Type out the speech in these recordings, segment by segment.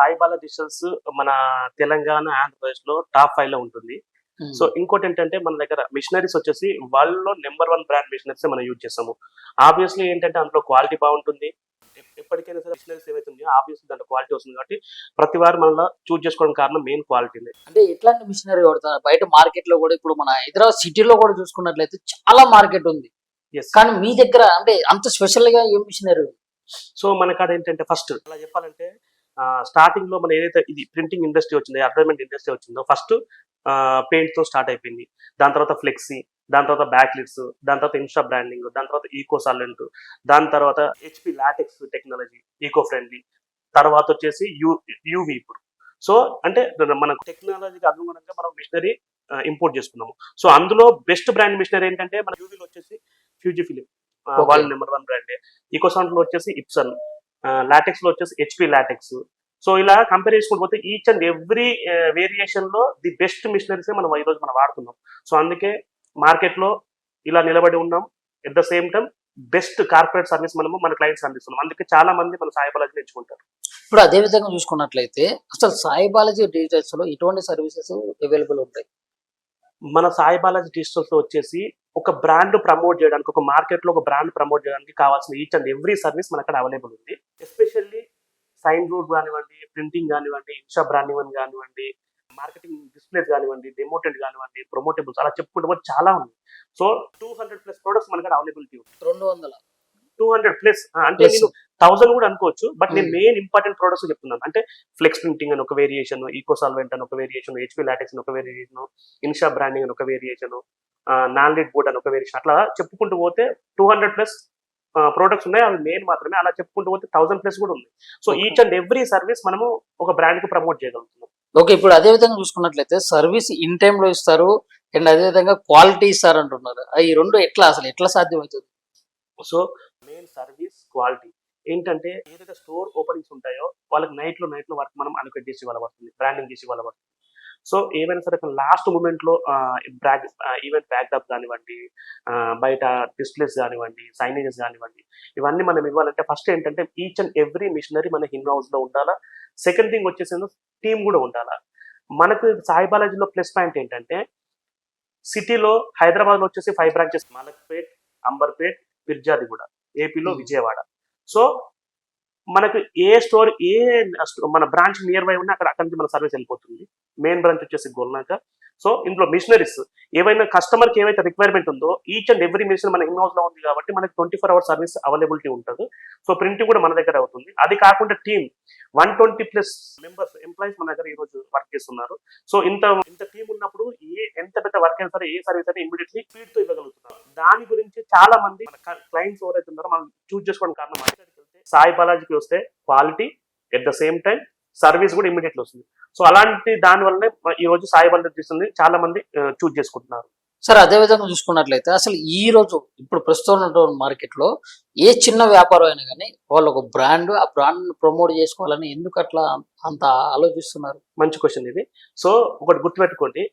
Sai Bala digitals మన తెలంగాణ, ఆంధ్రప్రదేశ్‌లో top 5లో ఉంటుంది. సో, ఇంకోటేంటంటే మన దగ్గర మిషనరీస్ వచ్చేసి వరల్డ్‌లో నంబర్ 1 బ్రాండ్ మిషనరీసే మనం యూజ్ చేస్తాము. ఆబ్వియస్‌లీ ఏంటంటే అందులో క్వాలిటీ బావుంటుంది. ఎప్పటికైనా సరే మిషనరీస్ ఏవైతే ఉన్నాయో ఆబ్వియస్‌లీ దాంట్లో క్వాలిటీ వస్తుంది కాబట్టి ప్రతి వారు మనలా చూజ్ చేసుకోవడానికి కారణం మెయిన్ క్వాలిటీనే. అంటే ఎట్లాంటి మిషనరీ వాడతారు? బయట మార్కెట్‌లో గూడా ఇప్పుడు మన హైదరాబాద్ సిటీలో గూడా చూసుకున్నట్లయితే చాలా మార్కెట్ ఉంది. యెస్. కానీ మీ దగ్గర అంటే అంత స్పెషల్‌గా ఏం మిషనరీ ఉంది? సో, మన కాడ ఏంటంటే ఫస్ట్ అలా చెప్పాలంటే స్టార్టింగ్‌లో మనం ఏదైతే ఇది ప్రింటింగ్ ఇండస్ట్రీ వచ్చిందో, అడ్వర్టైజ్‌మెంట్ ఇండస్ట్రీ వచ్చిందో ఫస్ట్ పెయింట్‌తో స్టార్ట్ అయిపోయింది. దాని తర్వాత ఫ్లెక్సీ, దాని తర్వాత బ్యాక్‌లిట్స్, దాని తర్వాత ఇన్‌స్టా బ్రాండింగ్, దాని తర్వాత ఈకో సాలెంట్, దాని తర్వాత HP latex technology, eco friendly. తర్వాత వచ్చేసి యూవీ ఇప్పుడు. సో, అంటే మనకు టెక్నాలజీకి అనుగుణంగా మనం మిషనరీ ఇంపోర్ట్ చేసుకున్నాము. సో, అందులో బెస్ట్ బ్రాండ్ మిషనరీ ఏంటంటే మన యూవీలో వచ్చేసి Fuji film. Okay. World number 1 బ్రాండే. ఈకో సాలెంట్‌లో వచ్చేసి ఇప్సన్, లాటెక్స్‌లో వచ్చేసి హెచ్‌పీ లాటెక్స్. సో, ఇలా కంపేర్ చేసుకుంటూ పోతే ఈచ్ అండ్ ఎవ్రీ వేరియేషన్‌లో ది బెస్ట్ మిషనరీసే మనం ఈరోజు మనం వాడుతున్నాం. సో, అందుకే మార్కెట్‌లో ఇలా నిలబడి ఉన్నాం. At the same time best corporate service మనము మన క్లయింట్స్‌కి అందిస్తున్నాం. అందుకే చాలా మంది మన సాయి బాలాజీని ఎంచుకుంటారు. ఇప్పుడు అదే విధంగా చూసుకున్నట్లయితే అసలు సాయి బాలాజీ డిజిటల్స్‌లో ఎటువంటి సర్వీసెస్ అవైలబుల్ ఉంటాయి? మన సాయి బాలాజీ డిజిటల్స్‌లో వచ్చేసి ఒక బ్రాండ్ ప్రమోట్ చేయడానికి, ఒక మార్కెట్‌లో ఒక బ్రాండ్ ప్రమోట్ చేయడానికి కావాల్సిన ఈచ్ అండ్ ఎవ్రీ సర్వీస్ మనక్కడ అవైలబుల్ ఉంది. ఎస్పెషల్లీ సైన్ బోర్డ్ గానివ్వండి, ప్రింటింగ్ గానివ్వండి, ఇన్‌స్టా బ్రాండింగ్ గానివ్వండి, మార్కెటింగ్ డిస్‌ప్లేస్ గానివ్వండి, డెమో టెంట్ గానివ్వండి, ప్రమోటబుల్స్ అలా చెప్పుకుంటూ పోతే చాలా ఉన్నాయి. సో, 200+ ప్రొడక్ట్స్ మనకాడ అవైలబిలిటీ ఉంది. 200 200+ అంటే ప్లస్. నేను 1000 కూడా అనుకోవచ్చు. బట్ నేను హ్మ్. మెయిన్ ఇంపార్టెంట్ ప్రొడక్ట్స్ చెప్తున్నాను. అంటే ఫ్లెక్స్ ప్రింటింగ్ అని ఒక వేరియేషన్, ఈకో సాల్వెంట్ అని ఒక వేరియేషన్, హెచ్‌పీ లాటెక్స్ అని ఒక వేరియేషన్, ఇన్‌స్టా బ్రాండింగ్ అని ఒక వేరియేషన్, నాన్ లీడ్ బోర్డ్ అని ఒక వేరియేషన్. అట్లా చెప్పుకుంటూ పోతే 200+ ప్రొడక్ట్స్ ఉన్నాయి. అవి మెయిన్ మాత్రమే. అలా చెప్పుకుంటూ పోతే 1000+ కూడా ఉన్నాయి. So, okay. Each and every service మనము ఒక బ్రాండ్‌కి ప్రమోట్ చేయగలుగుతున్నాం. ఓకే. ఇప్పుడు అదే విధంగా చూసుకున్నట్లయితే సర్వీస్ ఇన్ టైమ్‌లో ఇస్తారు. అండ్ అదే విధంగా క్వాలిటీ ఇస్తారంటున్నారు. ఈ 2 ఎట్లా సాధ్యమవుతుంది? So, main service, quality. ఏంటంటే ఏదైతే స్టోర్ ఓపెనింగ్స్ ఉంటాయో వాళ్ళకి నైట్‌లో వర్క్ మనం అలొకేట్ చేసి ఇవ్వాల్సి పడుతుంది. బ్రాండింగ్ చేసి ఇవ్వాల్సి పడుతుంది. సో, ఏవైనా సరే లాస్ట్ మొమెంట్‌లో ఈవెంట్ బ్యాక్‌డ్రాప్ గానివ్వండి, బయట డిస్‌ప్లేస్ గానివ్వండి, సైనేజెస్ గానివ్వండి, ఇవన్నీ మనం ఇవ్వాలంటే ఫస్ట్ ఏంటంటే ఈచ్ అండ్ ఎవ్రీ మిషనరీ మన ఇన్ హౌస్‌లో ఉండాలా. సెకండ్ థింగ్ వచ్చేసేమో టీమ్ గూడా ఉండాలా. మనకు సాయి బాలాజీలో ప్లస్ పాయింట్ ఏంటంటే సిటీలో హైదరాబాద్‌లో వచ్చేసి 5 బ్రాంచెస్ మలక్పేట్, అంబర్పేట్, ఫిర్జాదిగూడ, ఏపీలో హ్మ్. విజయవాడ. సో, మనకు ఏ స్టోర్ మన బ్రాంచ్ నియర్ బై ఉన్నా అక్కడి నుంచి మన సర్వీస్ వెళ్ళిపోతుంది. మెయిన్ బ్రాంచ్ వచ్చేసి గోల్నాక. సో, ఇందులో మిషనరీస్ ఏవైనా కస్టమర్‌కి ఏవైతే రిక్వైర్మెంట్ ఉందో ఈచ్ అండ్ ఎవ్రీ మిషన్ మన ఇన్ హౌస్‌లో ఉంది కాబట్టి మనకి 24 అవర్స్ సర్వీస్ అవైలబిలిటీ ఉంటది. సో, ప్రింటింగ్ కూడా మన దగ్గర అవుతుంది. అది కాకుండా టీమ్ 120+ మెంబర్స్ ఎంప్లాయీస్ మన దగ్గర ఈరోజు వర్క్ చేస్తున్నారు. సో, ఇంత టీమ్ ఉన్నప్పుడు ఎంత పెద్ద వర్క్ అయినా సరే, ఏ సర్వీస్ అయినా ఇమ్మీడియేట్‌లీ స్పీడ్‌తో ఇవ్వగలుగుతున్నారు. దాని గురించి చాలా మంది మన క్లయింట్స్ ఎవరైతే ఉన్నారో మనం చూజ్ చేసుకోవడానికి కారణం సాయి బాలాజీకి వస్తే quality, at the same time service కూడా ఇమ్మీడియట్‌లీ వస్తుంది. సో, అలాంటి దాని వల్లనే ఈ రోజు సాయి బాలాజీ తీసుకొని చాలా మంది చూజ్ చేసుకుంటున్నారు. సార్ అదే విధంగా చూసుకున్నట్లయితే అసలు ఈ రోజు ఇప్పుడు ప్రస్తుతం ఉన్నటువంటి మార్కెట్‌లో ఏ చిన్న వ్యాపారం అయినా గాని వాళ్ళు ఒక బ్రాండ్, ఆ బ్రాండ్‌ని ప్రమోట్ చేసుకోవాలని ఎందుకు అట్లా అంత ఆలోచిస్తున్నారు? మంచి క్వెషన్ ఇది. సో, ఒకటి గుర్తుపెట్టుకోండి.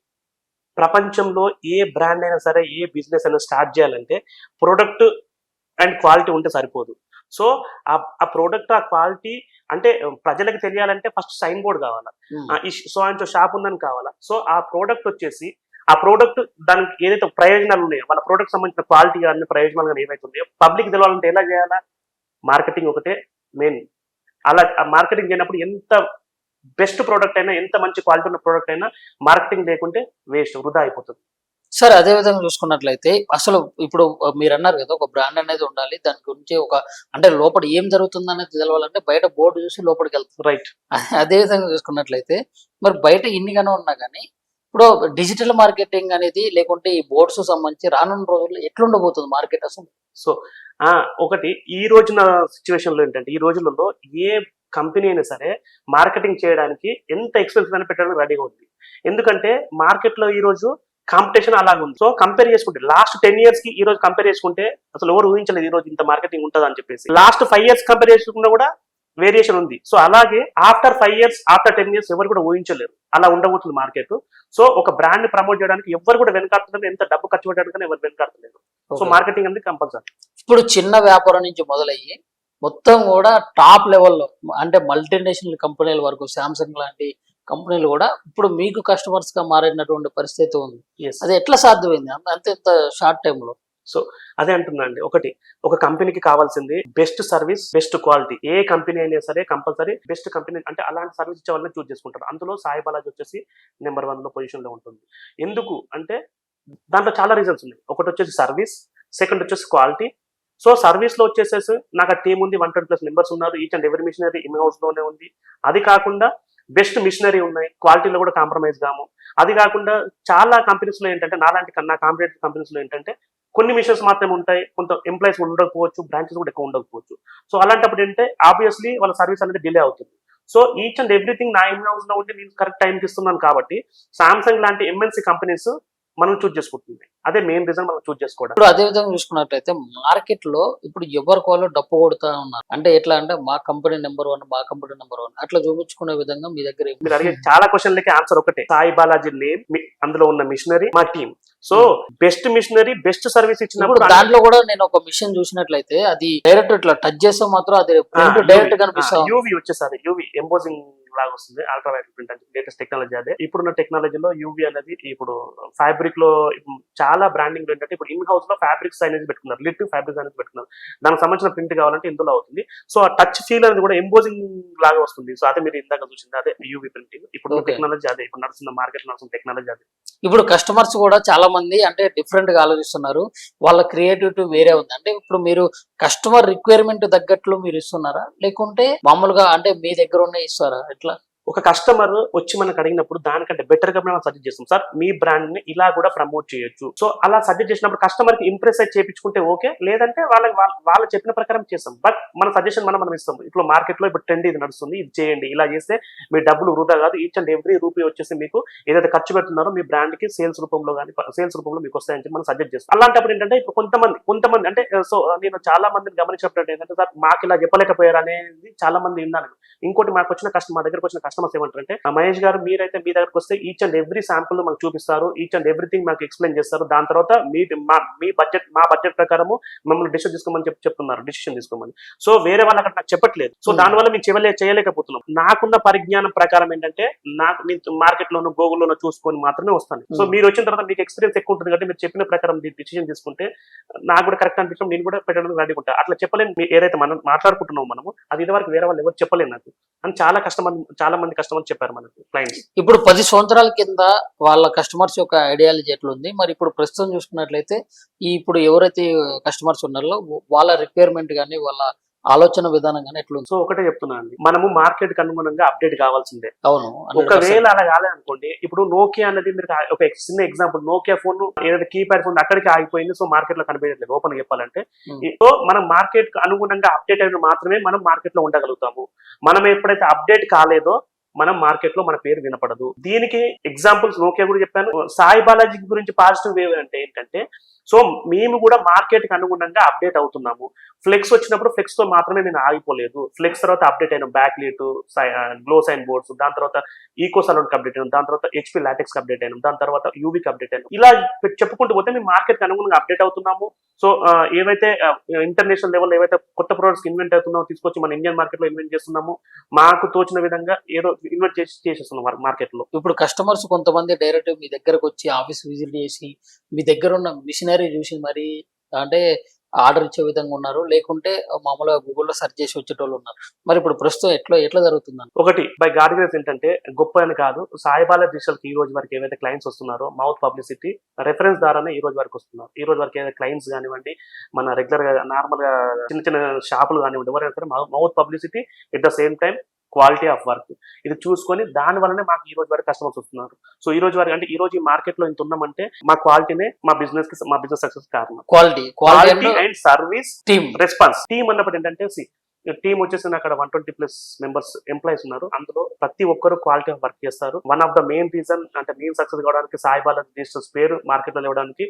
ప్రపంచంలో ఏ బ్రాండ్ అయినా సరే, ఏ బిజినెస్ అయినా స్టార్ట్ చేయాలంటే ప్రొడక్ట్ అండ్ క్వాలిటీ ఉంటే సరిపోదు. సో, ఆ ప్రొడక్ట్, ఆ క్వాలిటీ అంటే ప్రజలకు తెలియాలంటే ఫస్ట్ సైన్ బోర్డ్ కావాలా. హ్మ్. ఈ సో అండ్ సో షాప్ ఉందని కావాలా. సో, ఆ ప్రొడక్ట్ వచ్చేసి ఆ ప్రొడక్ట్ దానికి ఏదైతే ప్రయోజనాలు ఉన్నాయో, వాళ్ళ ప్రొడక్ట్ సంబంధించిన క్వాలిటీ గాని, ప్రయోజనాలు గాని ఏవైతే ఉన్నాయో పబ్లిక్ తెలవాలంటే ఎలా చేయాలా? మార్కెటింగ్ ఒకటే మెయిన్. అలా మార్కెటింగ్ చేయనప్పుడు ఎంత బెస్ట్ ప్రొడక్ట్ అయినా, ఎంత మంచి క్వాలిటీ ఉన్న ప్రొడక్ట్ అయినా మార్కెటింగ్ లేకుంటే వేస్ట్, వృధా అయిపోతుంది. సార్ అదే విధంగా చూసుకున్నట్లయితే అసలు ఇప్పుడు మీరన్నారు కదా! ఒక బ్రాండ్ అనేది ఉండాలి. దాని గురించి అంటే లోపల ఏం జరుగుతుందనేది తెలవాలంటే బయట బోర్డ్ చూసి లోపలికెళ్తాం. రైట్. అదే విధంగా చూసుకున్నట్లయితే మరి బయట ఇన్నిగానో ఉన్నా గానీ ఇప్పుడు డిజిటల్ మార్కెటింగ్ అనేది లేకుంటే ఈ బోర్డ్స్ సంబంధించి రానున్న రోజుల్లో ఎట్లుండబోతుంది మార్కెట్ అసలు? సో, ఒకటి ఈ రోజున సిట్యుయేషన్‌లో ఏంటంటే, ఈ రోజులలో ఏ కంపెనీ అయినా సరే మార్కెటింగ్ చేయడానికి ఎంత ఎక్స్‌పెన్సివ్ అయినా పెట్టడానికి రెడీగా ఉంది. ఎందుకంటే మార్కెట్‌లో ఈరోజు కాంపిటీషన్ అలాగుంది. సో, కంపేర్ చేసుకుంటే లాస్ట్ 10 ఇయర్స్‌కి ఈ రోజు కంపేర్ చేసుకుంటే అసలు ఎవరు ఊహించలేదు ఈరోజు ఇంత మార్కెటింగ్ ఉంటదని చెప్పేసి. లాస్ట్ 5 ఇయర్స్ కంపేర్ చేసుకున్నా కూడా వేరియేషన్ ఉంది. సో, అలాగే ఆఫ్టర్ 5 ఇయర్స్, ఆఫ్టర్ 10 ఇయర్స్ ఎవరు కూడా ఊహించలేరు. అలా ఉండబోతుంది మార్కెట్. సో, ఒక బ్రాండ్‌ని ప్రమోట్ చేయడానికి ఎవ్వరు కూడా వెనకాడతలేరు. ఎంత డబ్బు ఖర్చు పెట్టడానికైనా ఎవరు వెనకాడతలేరు. So, okay. మార్కెటింగ్ అనేది కంపల్సరీ. ఇప్పుడు చిన్న వ్యాపారం నుంచి మొదలయ్యి మొత్తం కూడా టాప్ లెవెల్లో అంటే మల్టీనేషనల్ కంపెనీల వరకు శాంసంగ్ లాంటి కంపెనీలు కూడా ఇప్పుడు మీకు కస్టమర్స్ గా మారినటువంటి పరిస్థితి ఉంది. ఎస్. అది ఎట్లా సాధ్యమైంది అంత ఇంత షార్ట్ టైమ్ లో? సో అదే అంటున్నా అండి. ఒకటి, ఒక కంపెనీకి కావాల్సింది బెస్ట్ సర్వీస్, బెస్ట్ క్వాలిటీ. ఏ కంపెనీ అయినా సరే కంపల్సరీ బెస్ట్ కంపెనీ అంటే అలాంటి సర్వీస్ ఇచ్చే వాళ్ళని చూస్ చేసుకుంటారు. అందులో సాయి బాలాజీ వచ్చేసి నెంబర్ 1 పొజిషన్ లో ఉంటుంది. ఎందుకు అంటే దాంట్లో చాలా రీజన్స్ ఉన్నాయి. ఒకటి వచ్చేసి సర్వీస్, సెకండ్ వచ్చేసి క్వాలిటీ. సో సర్వీస్ లో వచ్చేసేసి నాకు ఆ టీం ఉంది, 120+ మెంబర్స్ ఉన్నారు. Each and every machinery in house లోనే ఉంది. అది కాకుండా బెస్ట్ మిషనరీ ఉన్నాయి, క్వాలిటీలో కూడా కాంప్రమైజ్ కాము. అది కాకుండా చాలా కంపెనీస్ లో ఏంటంటే నా కాంపిటేటివ్ కంపెనీస్ లో ఏంటంటే కొన్ని మిషన్స్ మాత్రమే ఉంటాయి, కొంత ఎంప్లాయీస్ ఉండకపోవచ్చు, బ్రాంచెస్ కూడా ఎక్కువ ఉండకపోవచ్చు. సో అలాంటప్పుడు ఏంటంటే ఆబ్వియస్లీ వాళ్ళ సర్వీస్ అనేది డిలే అవుతుంది. సో ఈచ్ అండ్ ఎవ్రీథింగ్ నా ఇన్ హౌస్ లో ఉంటే నేను కరెక్ట్ టైంకి ఇస్తున్నాను కాబట్టి సామ్సంగ్ లాంటి ఎంఎన్సీ కంపెనీస్ మనం చూస్ చేసుకుంటుంది. అదే మెయిన్ రీజన్ మనం చూస్ చేసుకోవడం. ఇప్పుడు అదే విధంగా చూసుకున్నట్లయితే మార్కెట్ లో ఇప్పుడు ఎవరికి వాళ్ళు డప్పు కొడుతా ఉన్నారు. అంటే ఎట్లా అంటే మా కంపెనీ నెంబర్ 1, మా కంపెనీ నెంబర్ 1 అట్లా చూపించుకునే విధంగా మీ దగ్గర మీరు అడిగే చాలా క్వశ్చన్లకి ఆన్సర్ ఒకటే, సాయి బాలాజీ నేమ్, అందులో ఉన్న మిషనరీ, మా team. So best machinery, best service ఇచ్చినప్పుడు దాంట్లో కూడా నేను ఒక మిషన్ చూసినట్లయితే అది డైరెక్ట్ ఇట్లా టచ్ చేస్తే మాత్రం అది ప్రింట్ డైరెక్ట్ కనిపిస్తుంది. యూవి వచ్చేసరి యూవి ఎంబోజింగ్ లాగా వస్తుంది, అల్ట్రా వైట్ ప్రింట్ అంటే లేటెస్ట్ టెక్నాలజీ. అదే ఇప్పుడున్న టెక్నాలజీలో యూవి అనేది ఇప్పుడు ఫ్యాబ్రిక్ లో చాలా బ్రాండింగ్ ఏంటంటే ఇప్పుడు ఇన్ హౌస్ లో ఫ్యాబ్రిక్స్ అనేది పెట్టుకున్నారు, లిట్ ఫ్యాబ్రిక్స్ అనేది పెట్టుకున్నారు. దానికి సంబంధించిన ప్రింట్ కావాలంటే ఇందులో అవుతుంది. సో ఆ టచ్ ఫీల్ అనేది కూడా ఎంబోజింగ్ లాగా వస్తుంది. సో అదే మీరు ఇందాక చూసింది అదే యూవి ప్రింటింగ్. ఇప్పుడు టెక్నాలజీ అదే, ఇప్పుడు నడుస్తున్న మార్కెట్ లో నడుస్తున్న టెక్నాలజీ అదే. ఇప్పుడు కస్టమర్స్ కూడా చాలా మంది అంటే డిఫరెంట్ గా ఆలోచిస్తున్నారు. వాళ్ళ క్రియేటివిటీ వేరే ఉంది. అంటే ఇప్పుడు మీరు కస్టమర్ రిక్వైర్మెంట్ తగ్గట్లు మీరు ఇస్తున్నారా, లేకుంటే మామూలుగా అంటే మీ దగ్గర ఉన్న ఇస్తారా? ఎట్లా? ఒక కస్టమర్ వచ్చి మనకు అడిగినప్పుడు దానికంటే బెటర్ గా మనం సజెస్ట్ చేస్తాం. సార్ మీ బ్రాండ్ ని ఇలా కూడా ప్రమోట్ చేయొచ్చు. సో అలా సజెస్ట్ చేసినప్పుడు కస్టమర్ కి ఇంప్రెస్ అయి చేయించుకుంటే ఓకే, లేదంటే వాళ్ళు చెప్పిన ప్రకారం చేస్తాం. బట్ మన సజెషన్ మనం ఇస్తాం. ఇప్పుడు మార్కెట్ లో ఇప్పుడు ట్రెండ్ ఇది నడుస్తుంది, ఇది చేయండి, ఇలా చేస్తే మీ డబ్బులు వృధా కాదు. ఈచ్ అండ్ ఎవ్రీ రూపీ వచ్చేసి మీకు ఏదైతే ఖర్చు పెడుతున్నారో మీ బ్రాండ్ కి సేల్స్ రూపంలో మీకు వస్తాయని చెప్పి మనం సజెస్ట్ చేస్తాం. అలాంటప్పుడు ఏంటంటే ఇప్పుడు కొంతమంది అంటే సో నేను చాలా మందిని గమనించినప్పుడు ఏంటంటే సార్ మాకు ఇలా చెప్పలేకపోయారు అనేది చాలా మంది విన్నాను. ఇంకోటి మా దగ్గరకు వచ్చిన కస్టమర్స్ ఏమంటారంటే, మహేష్ గారు మీరైతే మీ దగ్గరకు వస్తే ఈచ్ అండ్ ఎవ్రీ శాంపుల్ మాకు చూపిస్తారు, ఈచ్ అండ్ ఎవ్రీథింగ్ మాకు ఎక్స్ప్లెయిన్ చేస్తారు. దాని తర్వాత మా బడ్జెట్ ప్రకారం మమ్మల్ని డిసిషన్ తీసుకోమని. సో వేరే వాళ్ళు అక్కడ నాకు చెప్పట్లేదు. సో దానివల్ల మేము చేయలేకపోతున్నాం. నాకున్న పరిజ్ఞానం ప్రకారం ఏంటంటే నేను మార్కెట్ లోను గూగుల్లోనూ చూసుకొని మాత్రమే వస్తాను. సో మీరు వచ్చిన తర్వాత మీకు ఎక్స్పీరియన్స్ ఎక్కువ ఉంటుంది కాబట్టి మీరు చెప్పిన ప్రకారం డిసిషన్ తీసుకుంటే నాకు కూడా కరెక్ట్ అనిపించడం, నేను కూడా పెట్టడానికి రెడీ ఉంటాను. అట్లా చెప్పలేను ఏదైతే మనం మాట్లాడుకుంటున్నాం మనము, అది ఇదివరకు వేరే వాళ్ళు ఎవరు చెప్పలేదు నాకు అని చాలా మంది కస్టమర్స్ చెప్పారు మనకు క్లయింట్స్. ఇప్పుడు 10 సంవత్సరాల కింద వాళ్ళ కస్టమర్స్ యొక్క ఐడియాలజీ ఎట్లుంది, మరి ఇప్పుడు ప్రస్తుతం చూసుకున్నట్లయితే ఇప్పుడు ఎవరైతే కస్టమర్స్ ఉన్నారో వాళ్ళ రిక్వైర్మెంట్ కానీ వాళ్ళ ఆలోచన విధానం కానీ ఎట్లుంది? సో ఒకటే చెప్తున్నా అండి, మనము మార్కెట్ కి అనుగుణంగా అప్డేట్ కావాల్సిందే. అవును. ఒకవేళ అలా కాలేదనుకోండి, ఇప్పుడు నోకియా అనేది మీరు ఒక చిన్న ఎగ్జాంపుల్, నోకియా ఫోన్ ఏదైతే కీప్యాడ్ ఫోన్ అక్కడికి ఆగిపోయింది. సో మార్కెట్ లో కనిపించట్లేదు ఓపెన్ చెప్పాలంటే. సో మనం మార్కెట్ కు అనుగుణంగా అప్డేట్ అయిన మాత్రమే మనం మార్కెట్ లో ఉండగలుగుతాము. మనం ఎప్పుడైతే అప్డేట్ కాలేదో మనం మార్కెట్ లో మన పేరు వినపడదు. దీనికి ఎగ్జాంపుల్స్ నోకియా కూడా చెప్పాను. సాయి బాలాజీ గురించి పాజిటివ్ వేవ్ అంటే ఏంటంటే, సో మేము కూడా మార్కెట్ కి అనుగుణంగా అప్డేట్ అవుతున్నాము. ఫ్లెక్స్ వచ్చినప్పుడు ఫ్లెక్స్ తో మాత్రమే నేను ఆగిపోలేదు. ఫ్లెక్స్ తర్వాత అప్డేట్ అయిన backlit, glow sign boards, దాని తర్వాత ఈకో సలూన్ కి అప్డేట్ అయినాం, దాని తర్వాత హెచ్పి లాటెక్స్ కి అప్డేట్ అయినాం, దాని తర్వాత యూవీకి అప్డేట్ అయినాం. ఇలా చెప్పుకుంటూ పోతే మేము మార్కెట్ కి అనుగుణంగా అప్డేట్ అవుతున్నాము. సో ఏవైతే ఇంటర్నేషనల్ లెవెల్ ఏవైతే కొత్త ప్రొడక్ట్స్ ఇన్వెంట్ అవుతున్నామో తీసుకొచ్చి మన ఇండియన్ మార్కెట్ లో ఇన్వెంట్ చేస్తున్నాము. మాకు తోచిన విధంగా ఏదో ఇన్వెంట్ చేసేస్తున్నాం మార్కెట్ లో. ఇప్పుడు కస్టమర్స్ కొంతమంది డైరెక్ట్ మీ దగ్గరకు వచ్చి ఆఫీస్ విజిట్ చేసి మీ దగ్గర ఉన్న మిషనరీ చూసి మరి అంటే ఆర్డర్ ఇచ్చే విధంగా ఉన్నారు, లేకుంటే మామూలుగా గూగుల్లో సెర్చ్ చేసి వచ్చేటోళ్ళు ఉన్నారు. మరి ఇప్పుడు ప్రస్తుతం ఎట్లా జరుగుతుందని? ఒకటి బై గాడ్ గ్రేస్ ఏంటంటే, గొప్ప అని కాదు, సాయి బాలాజీ డిజిటల్ కి ఈ రోజు వరకు ఏవైతే క్లయింట్స్ వస్తున్నారో మౌత్ పబ్లిసిటీ రెఫరెన్స్ ద్వారానే ఈ రోజు వరకు వస్తున్నారు. ఈ రోజు వరకు ఏదైతే క్లయింట్స్ కానివ్వండి, మన రెగ్యులర్ గా నార్మల్ గా చిన్న షాపులు కానివ్వండి, ఎవరైనా సరే mouth publicity at the same time quality of work ఇది చూసుకొని దాని వల్లనే మాకు ఈ రోజు వరకు కస్టమర్స్ వస్తున్నారు. సో ఈ రోజు వరకు అంటే ఈ రోజు ఈ మార్కెట్ లో ఇంత ఉన్నామంటే మా క్వాలిటీనే మా బిజినెస్ సక్సెస్ కారణం. Quality and service, team response. Team అన్నప్పుడు ఏంటంటే టీమ్ వచ్చేసి అక్కడ 120+ మెంబర్స్ ఎంప్లాయీస్ ఉన్నారు. అందులో ప్రతి ఒక్కరు క్వాలిటీ ఆఫ్ వర్క్ చేస్తారు. One of the main reason అంటే మెయిన్ సక్సెస్ కావడానికి సాయి బాలాజీ డిజిటల్స్ పేరు మార్కెట్ లో ఇవ్వడానికి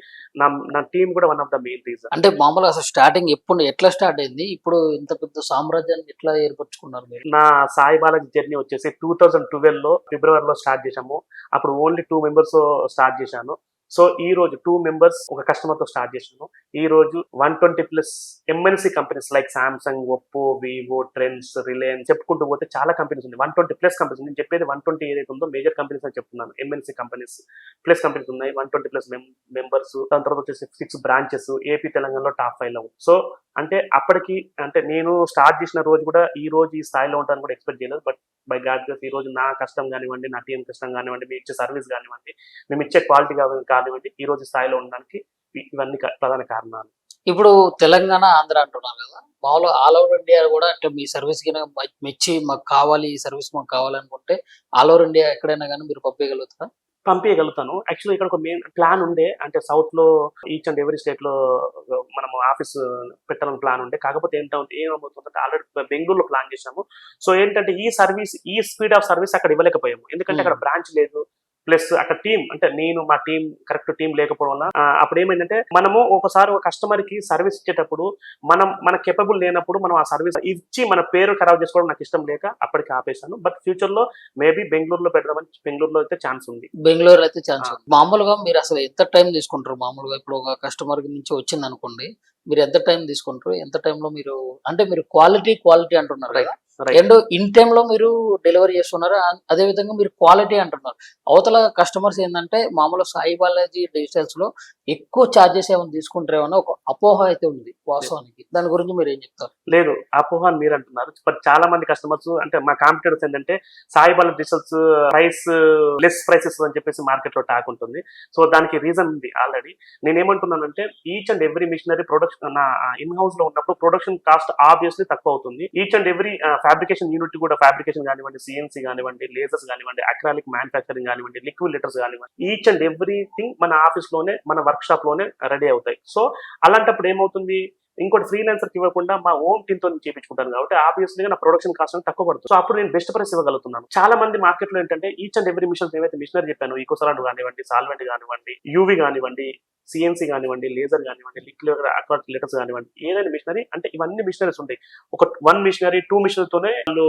నా టీమ్ కూడా one of the main reason. అంటే మామూలుగా అసలు స్టార్టింగ్ ఎట్లా స్టార్ట్ అయింది, ఇప్పుడు ఇంత పెద్ద సామ్రాజ్యాన్ని ఎట్లా ఏర్పరచుకున్నారు మీరు? నా సాయి బాలాజీ జర్నీ వచ్చేసి 2012 లో ఫిబ్రవరిలో స్టార్ట్ చేశాము. అప్పుడు ఓన్లీ 2 మెంబర్స్ స్టార్ట్ చేశాను. సో ఈ రోజు 2 మెంబర్స్ ఒక కస్టమర్ తో స్టార్ట్ చేసాను. ఈ రోజు 120+ MNC companies like Samsung, Oppo, Vivo, trends, Reliance చెప్పుకుంటూ పోతే చాలా కంపెనీస్ ఉన్నాయి. 120+ కంపెనీస్. నేను చెప్పేది 120 ఏదైతే ఉందో మేజర్ కంపెనీస్ అని చెప్తున్నాను. ఎంఎన్సీ కంపెనీస్ ప్లస్ కంపెనీస్ ఉన్నాయి. 120+ మెంబర్స్. దాని తర్వాత వచ్చేసి 6 బ్రాంచెస్ ఏపీ తెలంగాణలో టాప్ 5 లో. సో అంటే అప్పటికి అంటే నేను స్టార్ట్ చేసిన రోజు కూడా ఈ రోజు ఈ స్థాయిలో ఉంటాను కూడా ఎక్స్పెక్ట్ చేయలేదు. బట్ బై గాడ్ గ్రేస్ ఈ రోజు నా కష్టం కానివ్వండి, నా టీం కష్టం కానివ్వండి, మేము ఇచ్చే సర్వీస్ కానివ్వండి, మేము ఇచ్చే క్వాలిటీ కానివ్వండి, ఈ రోజు స్థాయిలో ఉండడానికి ఇవన్నీ ప్రధాన కారణాలు. ఇప్పుడు తెలంగాణ, ఆంధ్ర అంటున్నారు కదా, మామూలుగా ఆల్ ఓవర్ ఇండియా కూడా అంటే మీ సర్వీస్ కి మెచ్చి మాకు కావాలి, ఈ సర్వీస్ మాకు కావాలనుకుంటే ఆల్ ఓవర్ ఇండియా ఎక్కడైనా కానీ మీరు పంపించగలుగుతారా? పంపించగలుగుతాను. యాక్చువల్లీ ఇక్కడ ఒక మెయిన్ ప్లాన్ ఉండే, అంటే సౌత్ లో ఈచ్ అండ్ ఎవరీ స్టేట్ లో మనం ఆఫీస్ పెట్టాలని ప్లాన్ ఉండే. కాకపోతే ఏమవుతుందంటే ఆల్రెడీ బెంగళూరులో ప్లాన్ చేశాము. సో ఏంటంటే ఈ స్పీడ్ ఆఫ్ సర్వీస్ అక్కడ ఇవ్వలేకపోయాము. ఎందుకంటే అక్కడ బ్రాంచ్ లేదు, ప్లస్ అక్కడ టీం అంటే నేను మా టీం కరెక్ట్ టీం లేకపోవడం వల్ల అప్పుడు ఏమైందంటే మనము ఒకసారి ఒక కస్టమర్ కి సర్వీస్ ఇచ్చేటప్పుడు మన కేపబుల్ లేనప్పుడు మనం ఆ సర్వీస్ ఇచ్చి మన పేరు ఖరాబ్ చేసుకోవడం నాకు ఇష్టం లేక అప్పటికి ఆపేశాను. బట్ ఫ్యూచర్ లో మేబీ బెంగళూరులో పెడదామని, బెంగళూరులో అయితే ఛాన్స్ ఉంది. బెంగళూరు అయితే ఛాన్స్ ఉంది. మామూలుగా మీరు అసలు ఎంత టైం తీసుకుంటారు? మామూలుగా ఇప్పుడు ఒక కస్టమర్ నుంచి వచ్చింది అనుకోండి, మీరు ఎంత టైం తీసుకుంటారు? ఎంత టైంలో మీరు అంటే మీరు క్వాలిటీ అంటున్నారు కదా, అండ్ ఇన్ టైమ్ లో మీరు డెలివరీ చేస్తున్నారు, అదే విధంగా మీరు క్వాలిటీ అంటున్నారు. అవతల కస్టమర్స్ ఏంటంటే మామూలు సాయి బాలాజీ డిజిటల్స్ లో ఎక్కువ ఛార్జెస్ ఏమైనా తీసుకుంటారేమో ఒక అపోహ అయితే ఉంది వాస్తవానికి. దాని గురించి మీరు ఏం చెప్తారు? లేదు, అపోహ అని మీరు అంటున్నారు. బట్ చాలా మంది కస్టమర్స్ అంటే మా కాంపిటేటర్స్ ఏంటంటే Sai Balaji digitals price less prices అని చెప్పేసి మార్కెట్ లో టాక్ ఉంటుంది. సో దానికి రీజన్ ఉంది ఆల్రెడీ. నేనేమంటున్నానంటే each and every machinery production నా ఇన్ హౌస్ లో ఉన్నప్పుడు ప్రొడక్షన్ కాస్ట్ ఆబ్వియస్లీ తక్కువ అవుతుంది. Each and every fabrication unit కూడా ఫ్యాబ్రికేషన్ కానివ్వండి, సిఎన్సీ కానివ్వండి, లేజర్స్ కానివ్వండి, అక్రాలిక్ మ్యానుఫ్యాక్చరింగ్ కానివ్వండి, లిక్విడ్ లెటర్స్ కానివ్వండి, ఈచ్ అండ్ ఎవ్రీథింగ్ మన ఆఫీస్ లోనే మన వర్క్ షాప్ లోనే రెడీ అవుతాయి. సో అలాంటప్పుడు ఏమవుతుంది, ఇంకోటి ఫ్రీలాన్సర్ కి ఇవ్వకుండా మా ఓన్ టీమ్ తో చేయించుకుంటాను కాబట్టి ఆబ్వియస్లీగా నా ప్రొడక్షన్ కాస్ట్ తక్కువ పడుతుంది. సో అప్పుడు నేను బెస్ట్ ప్రైస్ ఇవ్వగలుగుతున్నాను. చాలా మంది మార్కెట్ లో ఏంటంటే ఈచ్ అండ్ ఎవ్రీ మిషన్స్ ఏవైతే మిషనరీ చెప్పాను, ఈకోసలాండ్ కానివ్వండి, సాల్వెంట్ కానివ్వండి, యూవి కానివ్వండి, సిఎన్సీ కానివ్వండి, లేజర్ కానివ్వండి, లిక్విడ్ అక్రాలిక్ లెటర్స్ కానివ్వండి, ఏదైనా మిషనరీ అంటే ఇవన్నీ మిషనరీస్ ఉంటాయి. ఒక 1 మిషనరీ 2 మిషనరీతోనే వాళ్ళు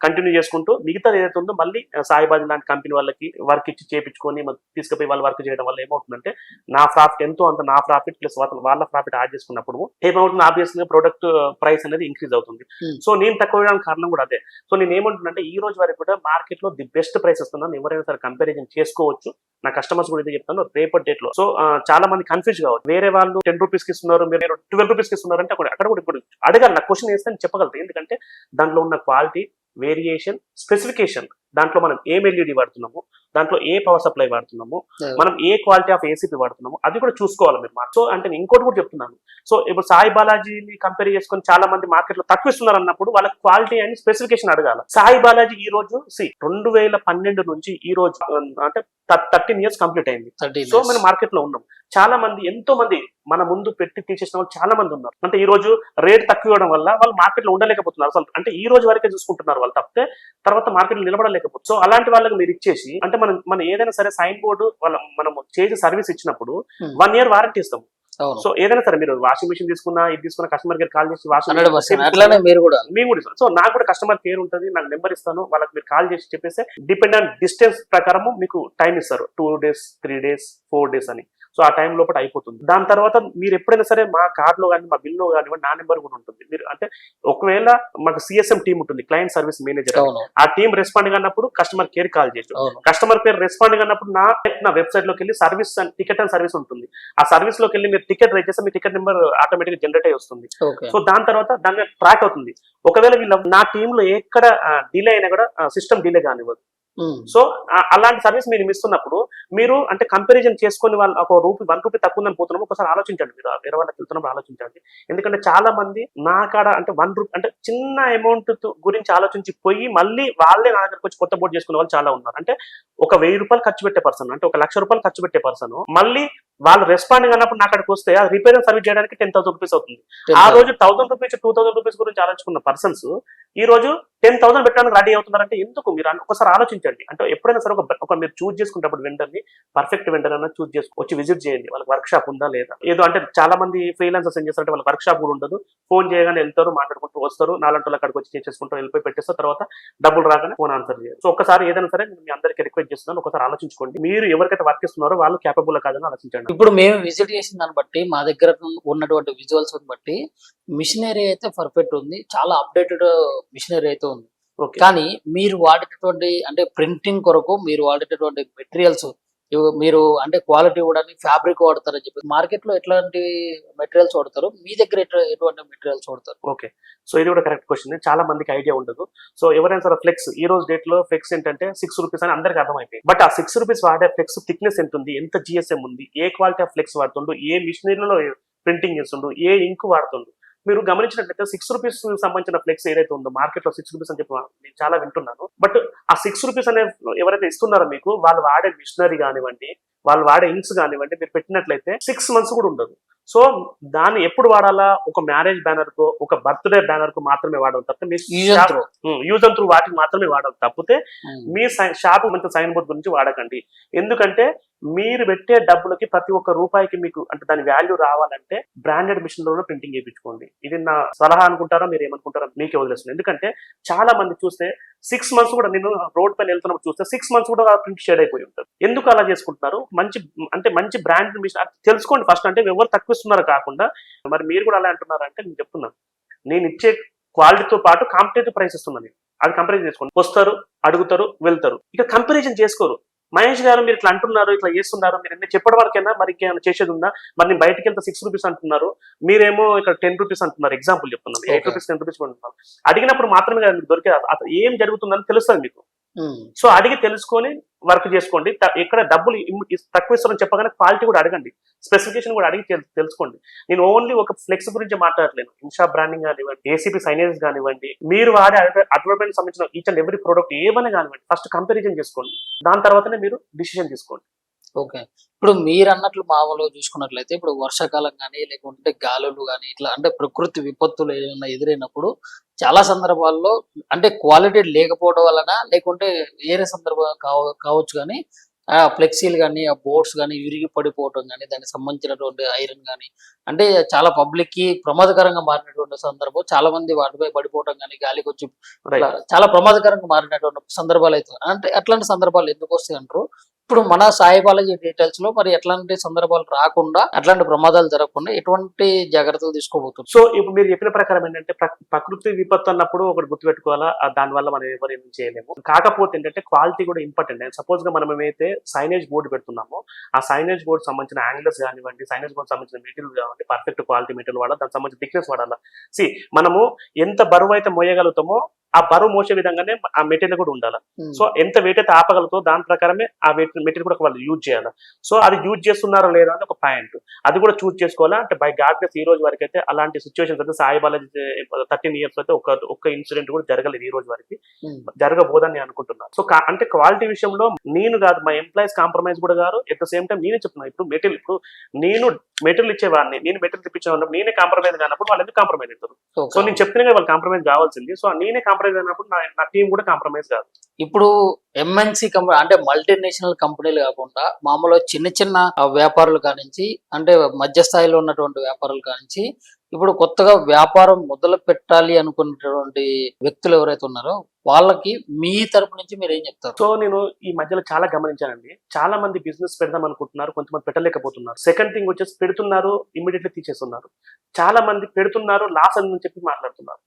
కంటిన్యూ చేసుకుంటూ మిగతా ఏదైతే ఉందో మళ్ళీ సాయిబాజీ లాంటి కంపెనీ వాళ్ళకి వర్క్ ఇచ్చి చేపించుకొని తీసుకుపోయి వాళ్ళు వర్క్ చేయడం వల్ల ఏమవుతుందంటే నా ప్రాఫిట్ ఎంతో అంత నా ప్రాఫిట్ ప్లస్ వాళ్ళ ప్రాఫిట్ యాడ్ చేసుకున్నప్పుడు ఏమవుతుంది, ఆబ్వియస్లీ ప్రొడక్ట్ ప్రైస్ అనేది ఇంక్రీజ్ అవుతుంది. సో నేను తక్కువ వేయడానికి కారణం కూడా అదే. సో నేను ఏమంటున్నానంటే ఈ రోజు వరకు కూడా మార్కెట్ లో ది బెస్ట్ ప్రైస్ ఇస్తున్నాను. ఎవరైనా సరే కంపారిజన్ చేసుకోవచ్చు. నా కస్టమర్స్ కూడా ఇదే చెప్తాను రేపటి డేట్ లో. సో చాలా మంది కన్ఫ్యూజ్ కావచ్చు, వేరే వాళ్ళు 10 రూపీస్ కి ఇస్తున్నారు, మీరు 12 రూపీస్ కి ఇస్తున్నారు అంటే అక్కడ కూడా ఇప్పుడు అడగాలి. నాకు క్వశ్చన్ వేస్తే చెప్పగలుగుతాను. ఎందుకంటే దాంట్లో ఉన్న క్వాలిటీ, వేరియేషన్, స్పెసిఫికేషన్, దాంట్లో మనం ఏం ఎల్ఈడి వాడుతున్నాము, దాంట్లో ఏ పవర్ సప్లై వాడుతున్నాము, మనం ఏ క్వాలిటీ ఆఫ్ ఏసీపీ వాడుతున్నాము, అది కూడా చూసుకోవాలి మీరు. సో అంటే నేను ఇంకోటి కూడా చెప్తున్నాను. సో ఇప్పుడు సాయి బాలాజీని కంపేర్ చేసుకొని చాలా మంది మార్కెట్ లో తక్కువ ఇస్తున్నారు అన్నప్పుడు వాళ్ళ క్వాలిటీ అండ్ స్పెసిఫికేషన్ అడగాలి. సాయి బాలాజీ ఈ రోజు 2012 నుంచి ఈ రోజు అంటే 13 years కంప్లీట్ అయింది. సో మన మార్కెట్ లో ఉన్నాం. చాలా మంది ఎంతో మంది మన ముందు పెట్టి తీసేసిన వాళ్ళు చాలా మంది ఉన్నారు. అంటే ఈ రోజు రేట్ తక్కువ ఇవ్వడం వల్ల వాళ్ళు మార్కెట్ లో ఉండలేకపోతున్నారు. అసలు అంటే ఈ రోజు వరకే చూసుకుంటున్నారు వాళ్ళు తప్పితే తర్వాత మార్కెట్ లో నిలబడలేకపోతుంది. సో అలాంటి వాళ్ళకి మీరు ఇచ్చేసి అంటే మనం ఏదైనా సరే సైన్ బోర్డు మనం చేసి సర్వీస్ ఇచ్చినప్పుడు 1 year వారంటీ ఇస్తాం. సో ఏదైనా సరే మీరు వాషింగ్ మిషన్ తీసుకున్నా, ఇది తీసుకున్న కస్టమర్ కేర్ కాల్ చేసి మేము కూడా సో నాకు కూడా కస్టమర్ కేర్ ఉంటుంది, నాకు నెంబర్ ఇస్తాను, వాళ్ళకి మీరు కాల్ చేసి చెప్పేస్తే డిపెండ్ ఆన్ డిస్టెన్స్ ప్రకారము మీకు టైం ఇస్తారు. 2 days, 3 days, 4 days అని. సో ఆ టైం లోపల అయిపోతుంది. దాని తర్వాత మీరు ఎప్పుడైనా సరే మా కార్డ్ లో కానీ మా బిల్ లో కానివ్వండి నా నెంబర్ కూడా ఉంటుంది. మీరు అంటే ఒకవేళ మాకు సిఎస్ఎం టీమ్ ఉంటుంది, క్లయింట్ సర్వీస్ మేనేజర్. ఆ టీం రెస్పాండ్ కానప్పుడు కస్టమర్ కేర్ కాల్ చేయొచ్చు. కస్టమర్ కేర్ రెస్పాండ్ కానప్పుడు నా వెబ్సైట్ లోకి వెళ్ళి సర్వీస్ టికెట్ అండ్ సర్వీస్ ఉంటుంది. ఆ సర్వీస్ లోకి వెళ్ళి మీరు టికెట్ రేట్ చేస్తే మీ టికెట్ నెంబర్ ఆటోమేటిక్ జనరేట్ అయ్యి వస్తుంది. సో దాని తర్వాత దాన్ని ట్రాక్ అవుతుంది. ఒకవేళ వీళ్ళ నా టీమ్ లో ఎక్కడ డిలే అయినా కూడా సిస్టమ్ డిలే కానివ్వదు. సో అలాంటి సర్వీస్ మీరు ఇస్తున్నప్పుడు మీరు అంటే కంపారిజన్ చేసుకుని వాళ్ళు ఒక ₹1 తక్కువ ఉందని పోతున్నాము ఒకసారి ఆలోచించండి. మీరు వేరే వాళ్ళకి వెళ్తున్నప్పుడు ఆలోచించండి. ఎందుకంటే చాలా మంది నా కాడ అంటే ₹1 అంటే చిన్న అమౌంట్ గురించి ఆలోచించి పోయి మళ్ళీ వాళ్ళే నా దగ్గరకు వచ్చి కొత్త బోర్డు చేసుకునే వాళ్ళు చాలా ఉన్నారు. అంటే ఒక ₹1000 ఖర్చు పెట్టే పర్సన్, అంటే ₹1,00,000 ఖర్చు పెట్టే పర్సన్ మళ్ళీ వాళ్ళు రెస్పాండ్ కానప్పుడు నా అక్కడికి వస్తే ఆ రిపేర్ అండ్ సర్వీస్ చేయడానికి ₹10,000 అవుతుంది. ఆ రోజు ₹1,000, ₹2,000 గురించి ఆలోచుకున్న పర్సన్స్ ఈ రోజు 10,000 పెట్టడానికి రెడీ అవుతున్నారంటే ఎందుకు? మీరు ఒకసారి ఆలోచించండి. అంటే ఎప్పుడైనా సరే ఒక మీరు చూజ్ చేసుకున్నప్పుడు వెండర్ని పర్ఫెక్ట్ వెండర్ అన్న చూజ్ చేసుకు వచ్చి విజిట్ చేయండి. వాళ్ళకి వర్క్ షాప్ ఉందా లేదా? ఏదో అంటే చాలా మంది ఫ్రీలాన్సర్స్ ఏం చేస్తారంటే వాళ్ళకి వర్క్ షాప్ కూడా ఉండదు. ఫోన్ చేయగానే వెళ్తారు, మాట్లాడుకుంటూ వస్తారు, నాలంటి వాళ్ళు అక్కడికి వచ్చి చేసుకుంటూ వెళ్ళిపోయి పెట్టేస్తారు. తర్వాత డబ్బులు రాగానే ఫోన్ ఆన్సర్ చేయరు. సో ఒకసారి ఏదైనా సరే నేను మీ అందరికీ రిక్వెస్ట్ చేస్తున్నాను, ఒకసారి ఆలోచించుకోండి. మీరు ఎవరికైతే వర్క్ ఇస్తున్నారో వాళ్ళు కేపబుల్ కాదని ఆలోచించండి. ఇప్పుడు మేము విజిట్ చేసిన దాన్ని బట్టి మా దగ్గర ఉన్నటువంటి విజువల్స్ బట్టి మిషనరీ అయితే పర్ఫెక్ట్ ఉంది, చాలా అప్డేటెడ్ మిషనరీ అయితే ఉంది. ఓకే. కానీ మీరు వాడేటటువంటి అంటే ప్రింటింగ్ కొరకు మీరు వాడేటటువంటి మెటీరియల్స్ మీరు అంటే క్వాలిటీ ఇవ్వడానికి ఫ్యాబ్రిక్ వాడతారని చెప్పి మార్కెట్ లో ఎట్లాంటి మెటీరియల్స్ వాడతారు, మీ దగ్గర ఎటువంటి మెటీరియల్స్ వాడతారు? ఓకే. సో ఇది కూడా కరెక్ట్ క్వశ్చన్. చాలా మందికి ఐడియా ఉండదు. సో ఎవరైనా సరే ఫ్లెక్స్ ఈ రోజు డేట్ లో ఫ్లెక్స్ ఏంటంటే ₹6 అని అందరికి అర్థమైపోయింది. బట్ ఆ ₹6 వాడే ఫ్లెక్స్ థిక్నెస్ ఎంత ఉంది, ఎంత జిఎస్ఎం ఉంది, ఏ క్వాలిటీ ఆఫ్ ఫ్లెక్స్ వాడుతుండు, ఏ మిషనరీలో ప్రింటింగ్ చేస్తుండు, ఏ ఇంక్ వాడుతుండు, మీరు గమనించినట్లయితే ₹6 సంబంధించిన ఫ్లెక్స్ ఏదైతే ఉందో మార్కెట్ లో ₹6 అని చెప్పి నేను చాలా వింటున్నాను. బట్ ఆ ₹6 అనే ఎవరైతే ఇస్తున్నారో మీకు వాళ్ళు వాడే మిషనరీ కానివ్వండి, వాళ్ళు వాడే ఇంక్స్ కానివ్వండి, మీరు పెట్టినట్లయితే 6 months కూడా ఉండదు. సో దాన్ని ఎప్పుడు వాడాలా? ఒక మ్యారేజ్ బ్యానర్ కు, ఒక బర్త్డే బ్యానర్ కు మాత్రమే వాడాలి తప్పితే మీ యూజ్ అండ్ త్రూ వాటికి మాత్రమే వాడాలి తప్పితే మీ షాప్ మంచి సైన్ బోర్డ్ గురించి వాడకండి. ఎందుకంటే మీరు పెట్టే డబ్బులకి ప్రతి ఒక్క రూపాయికి మీకు అంటే దాని వాల్యూ రావాలంటే బ్రాండెడ్ మిషన్ లోనే ప్రింటింగ్ చేయించుకోండి. ఇది నా సలహా అనుకుంటారా, మీరు ఏమనుకుంటారో మీకే వదిలేస్తుంది. ఎందుకంటే చాలా మంది చూస్తే 6 months కూడా, నేను రోడ్ పైన వెళ్తున్నప్పుడు చూస్తే 6 months కూడా ప్రింట్ షేడ్ అయిపోయి ఉంటుంది. ఎందుకు అలా చేసుకుంటున్నారు? మంచి బ్రాండ్ మిషన్ తెలుసుకోండి ఫస్ట్. అంటే ఎవరు తక్కువ ఇస్తున్నారో కాకుండా మరి మీరు కూడా అలా అంటున్నారు అంటే నేను చెప్తున్నాను, నేను ఇచ్చే క్వాలిటీతో పాటు కాంపిటేటివ్ ప్రైస్ ఇస్తున్నాను. అది కంపారిజన్ చేసుకోండి. వస్తారు, అడుగుతారు, వెళ్తారు, ఇక కంపారిజన్ చేసుకోరు. మహేష్ గారు మీరు ఇట్లా అంటున్నారు, ఇట్లా చేస్తున్నారు, మీరు ఎన్ని చెప్పడం వరకైనా మరి ఇంకేమైనా చేసేది ఉందా? మరి నేను బయటకి వెళ్తే ₹6 అంటున్నారు, మీరేమో ఇక్కడ ₹10 అంటున్నారు. ఎగ్జాంపుల్ చెప్తున్నాను, ₹8 ₹10 అంటున్నారు. అడిగినప్పుడు మాత్రమే కదా మీకు దొరికేది, అసలు ఏం జరుగుతుందని తెలుస్తుంది మీకు. సో అడిగి తెలుసుకొని వర్క్ చేసుకోండి. ఎక్కడ డబ్బులు తక్కువ ఇస్తారని చెప్పగానే క్వాలిటీ కూడా అడగండి, స్పెసిఫికేషన్ కూడా అడిగి తెలుసుకోండి. నేను ఓన్లీ ఒక ఫ్లెక్స్ గురించి మాట్లాడలేను. ఇన్షా బ్రాండింగ్ కానివ్వండి, ఏసీపీ సైనేజ్ కానివ్వండి, మీరు వాడే అడ్వర్టైజ్మెంట్ సంబంధించిన ఈచ్ అండ్ ఎవ్రీ ప్రోడక్ట్ ఏమైనా కానివ్వండి, ఫస్ట్ కంపారిజన్ చేసుకోండి. దాని తర్వాతనే మీరు డిసిషన్ తీసుకోండి. ఓకే. ఇప్పుడు మీరు అన్నట్లు మామూలుగా చూసుకున్నట్లయితే ఇప్పుడు వర్షాకాలం కానీ లేకుంటే గాలులు కానీ ఇట్లా అంటే ప్రకృతి విపత్తులు ఏమైనా ఎదురైనప్పుడు చాలా సందర్భాల్లో అంటే క్వాలిటీ లేకపోవడం వలన లేకుంటే వేరే సందర్భం కావచ్చు కానీ ఆ ఫ్లెక్సీలు కానీ ఆ బోర్డ్స్ కానీ విరిగి పడిపోవడం కానీ దానికి సంబంధించినటువంటి ఐరన్ కానీ అంటే చాలా పబ్లిక్ కి ప్రమాదకరంగా మారినటువంటి సందర్భం, చాలా మంది వాటిపై పడిపోవడం కానీ గాలికి వచ్చి చాలా ప్రమాదకరంగా మారినటువంటి సందర్భాలు అయితే అంటే అట్లాంటి సందర్భాలు ఎందుకు వస్తాయి అంటారు? ఇప్పుడు మన సాయి బాలాజీ డీటెయిల్స్ లో మరి ఎట్లాంటి సందర్భాలు రాకుండా అట్లాంటి ప్రమాదాలు జరగకుండా ఎటువంటి జాగ్రత్తలు తీసుకోబోతున్నారు? సో ఇప్పుడు మీరు చెప్పిన ప్రకారం ఏంటంటే ప్రకృతి విపత్తు అన్నప్పుడు ఒకటి గుర్తుపెట్టుకోవాలా, దానివల్ల మనం ఎవరు ఏం చేయలేము. కాకపోతే ఏంటంటే క్వాలిటీ కూడా ఇంపార్టెంట్. సపోజ్ గా మనం ఏమైతే సైనేజ్ బోర్డు పెడుతున్నామో ఆ సైనేజ్ బోర్డు సంబంధించిన యాంగిల్స్ కానివ్వండి, సైనేజ్ బోర్డు సంబంధించిన మెటీరియల్ కానివ్వండి, పర్ఫెక్ట్ క్వాలిటీ మెటీరియల్ వాడాలి, దానికి సంబంధించిన థిక్నెస్ వాడాలి. మనము ఎంత బరువు అయితే మోయగలుగుతామో ఆ బరువు మోసే విధంగానే ఆ మెటీరియల్ కూడా ఉండాలి. సో ఎంత వెయిట్ అయితే ఆపగలుగుతో దాని ప్రకారమే ఆ మెటీరియల్ కూడా వాళ్ళు యూజ్ చేయాలి. సో అది యూజ్ చేస్తున్నారో లేదా అని ఒక పాయింట్, అది కూడా చూజ్ చేసుకోవాలా. అంటే బై గాడ్నెస్ ఈ రోజు వరకు అయితే అలాంటి సిచ్యువేషన్స్ అయితే సాయి బాలాజీ 13 years అయితే ఒక్క ఇన్సిడెంట్ కూడా జరగలేదు ఈ రోజు వరకు, జరగబోదని నేను అనుకుంటున్నాను. సో అంటే క్వాలిటీ విషయంలో నేను కాదు, మా ఎంప్లాయీస్ కాంప్రమైజ్ కూడా కాదు. ఎట్ ద సేమ్ టైం నేనే చెప్తున్నాను, ఇప్పుడు నేను మెటీరియల్ ఇచ్చేవాడిని, నేను మెటీరియల్ ఇప్పించేవాడిని, నేనే కాంప్రమైజ్ కానప్పుడు వాళ్ళు ఎందుకు కాంప్రమైజ్ అవుతారు? సో నేను చెప్తున్నా వాళ్ళు కాంప్రమైజ్ కావాల్సింది. సో నేనే కాంప్రమైజ్ అయినప్పుడు నా టీం కూడా కాంప్రమైజ్ కాదు. ఇప్పుడు ఎంఎన్సి కంపెనీ అంటే మల్టీనేషనల్ కంపెనీలు కాకుండా మామూలుగా చిన్న చిన్న వ్యాపారులు కానించి అంటే మధ్య స్థాయిలో ఉన్నటువంటి వ్యాపారులు కానించి ఇప్పుడు కొత్తగా వ్యాపారం మొదలు పెట్టాలి అనుకున్నటువంటి వ్యక్తులు ఎవరైతే ఉన్నారో వాళ్ళకి మీ తరపు నుంచి మీరు ఏం చెప్తారు? సో నేను ఈ మధ్యలో చాలా గమనించానండి, చాలా మంది బిజినెస్ పెడదాం అనుకుంటున్నారు, కొంతమంది పెట్టలేకపోతున్నారు. సెకండ్ థింగ్ వచ్చేసి పెడుతున్నారు, ఇమ్మీడియట్లీ తీసేస్తున్నారు. చాలా మంది పెడుతున్నారు, లాస్ అని చెప్పి మాట్లాడుతున్నారు.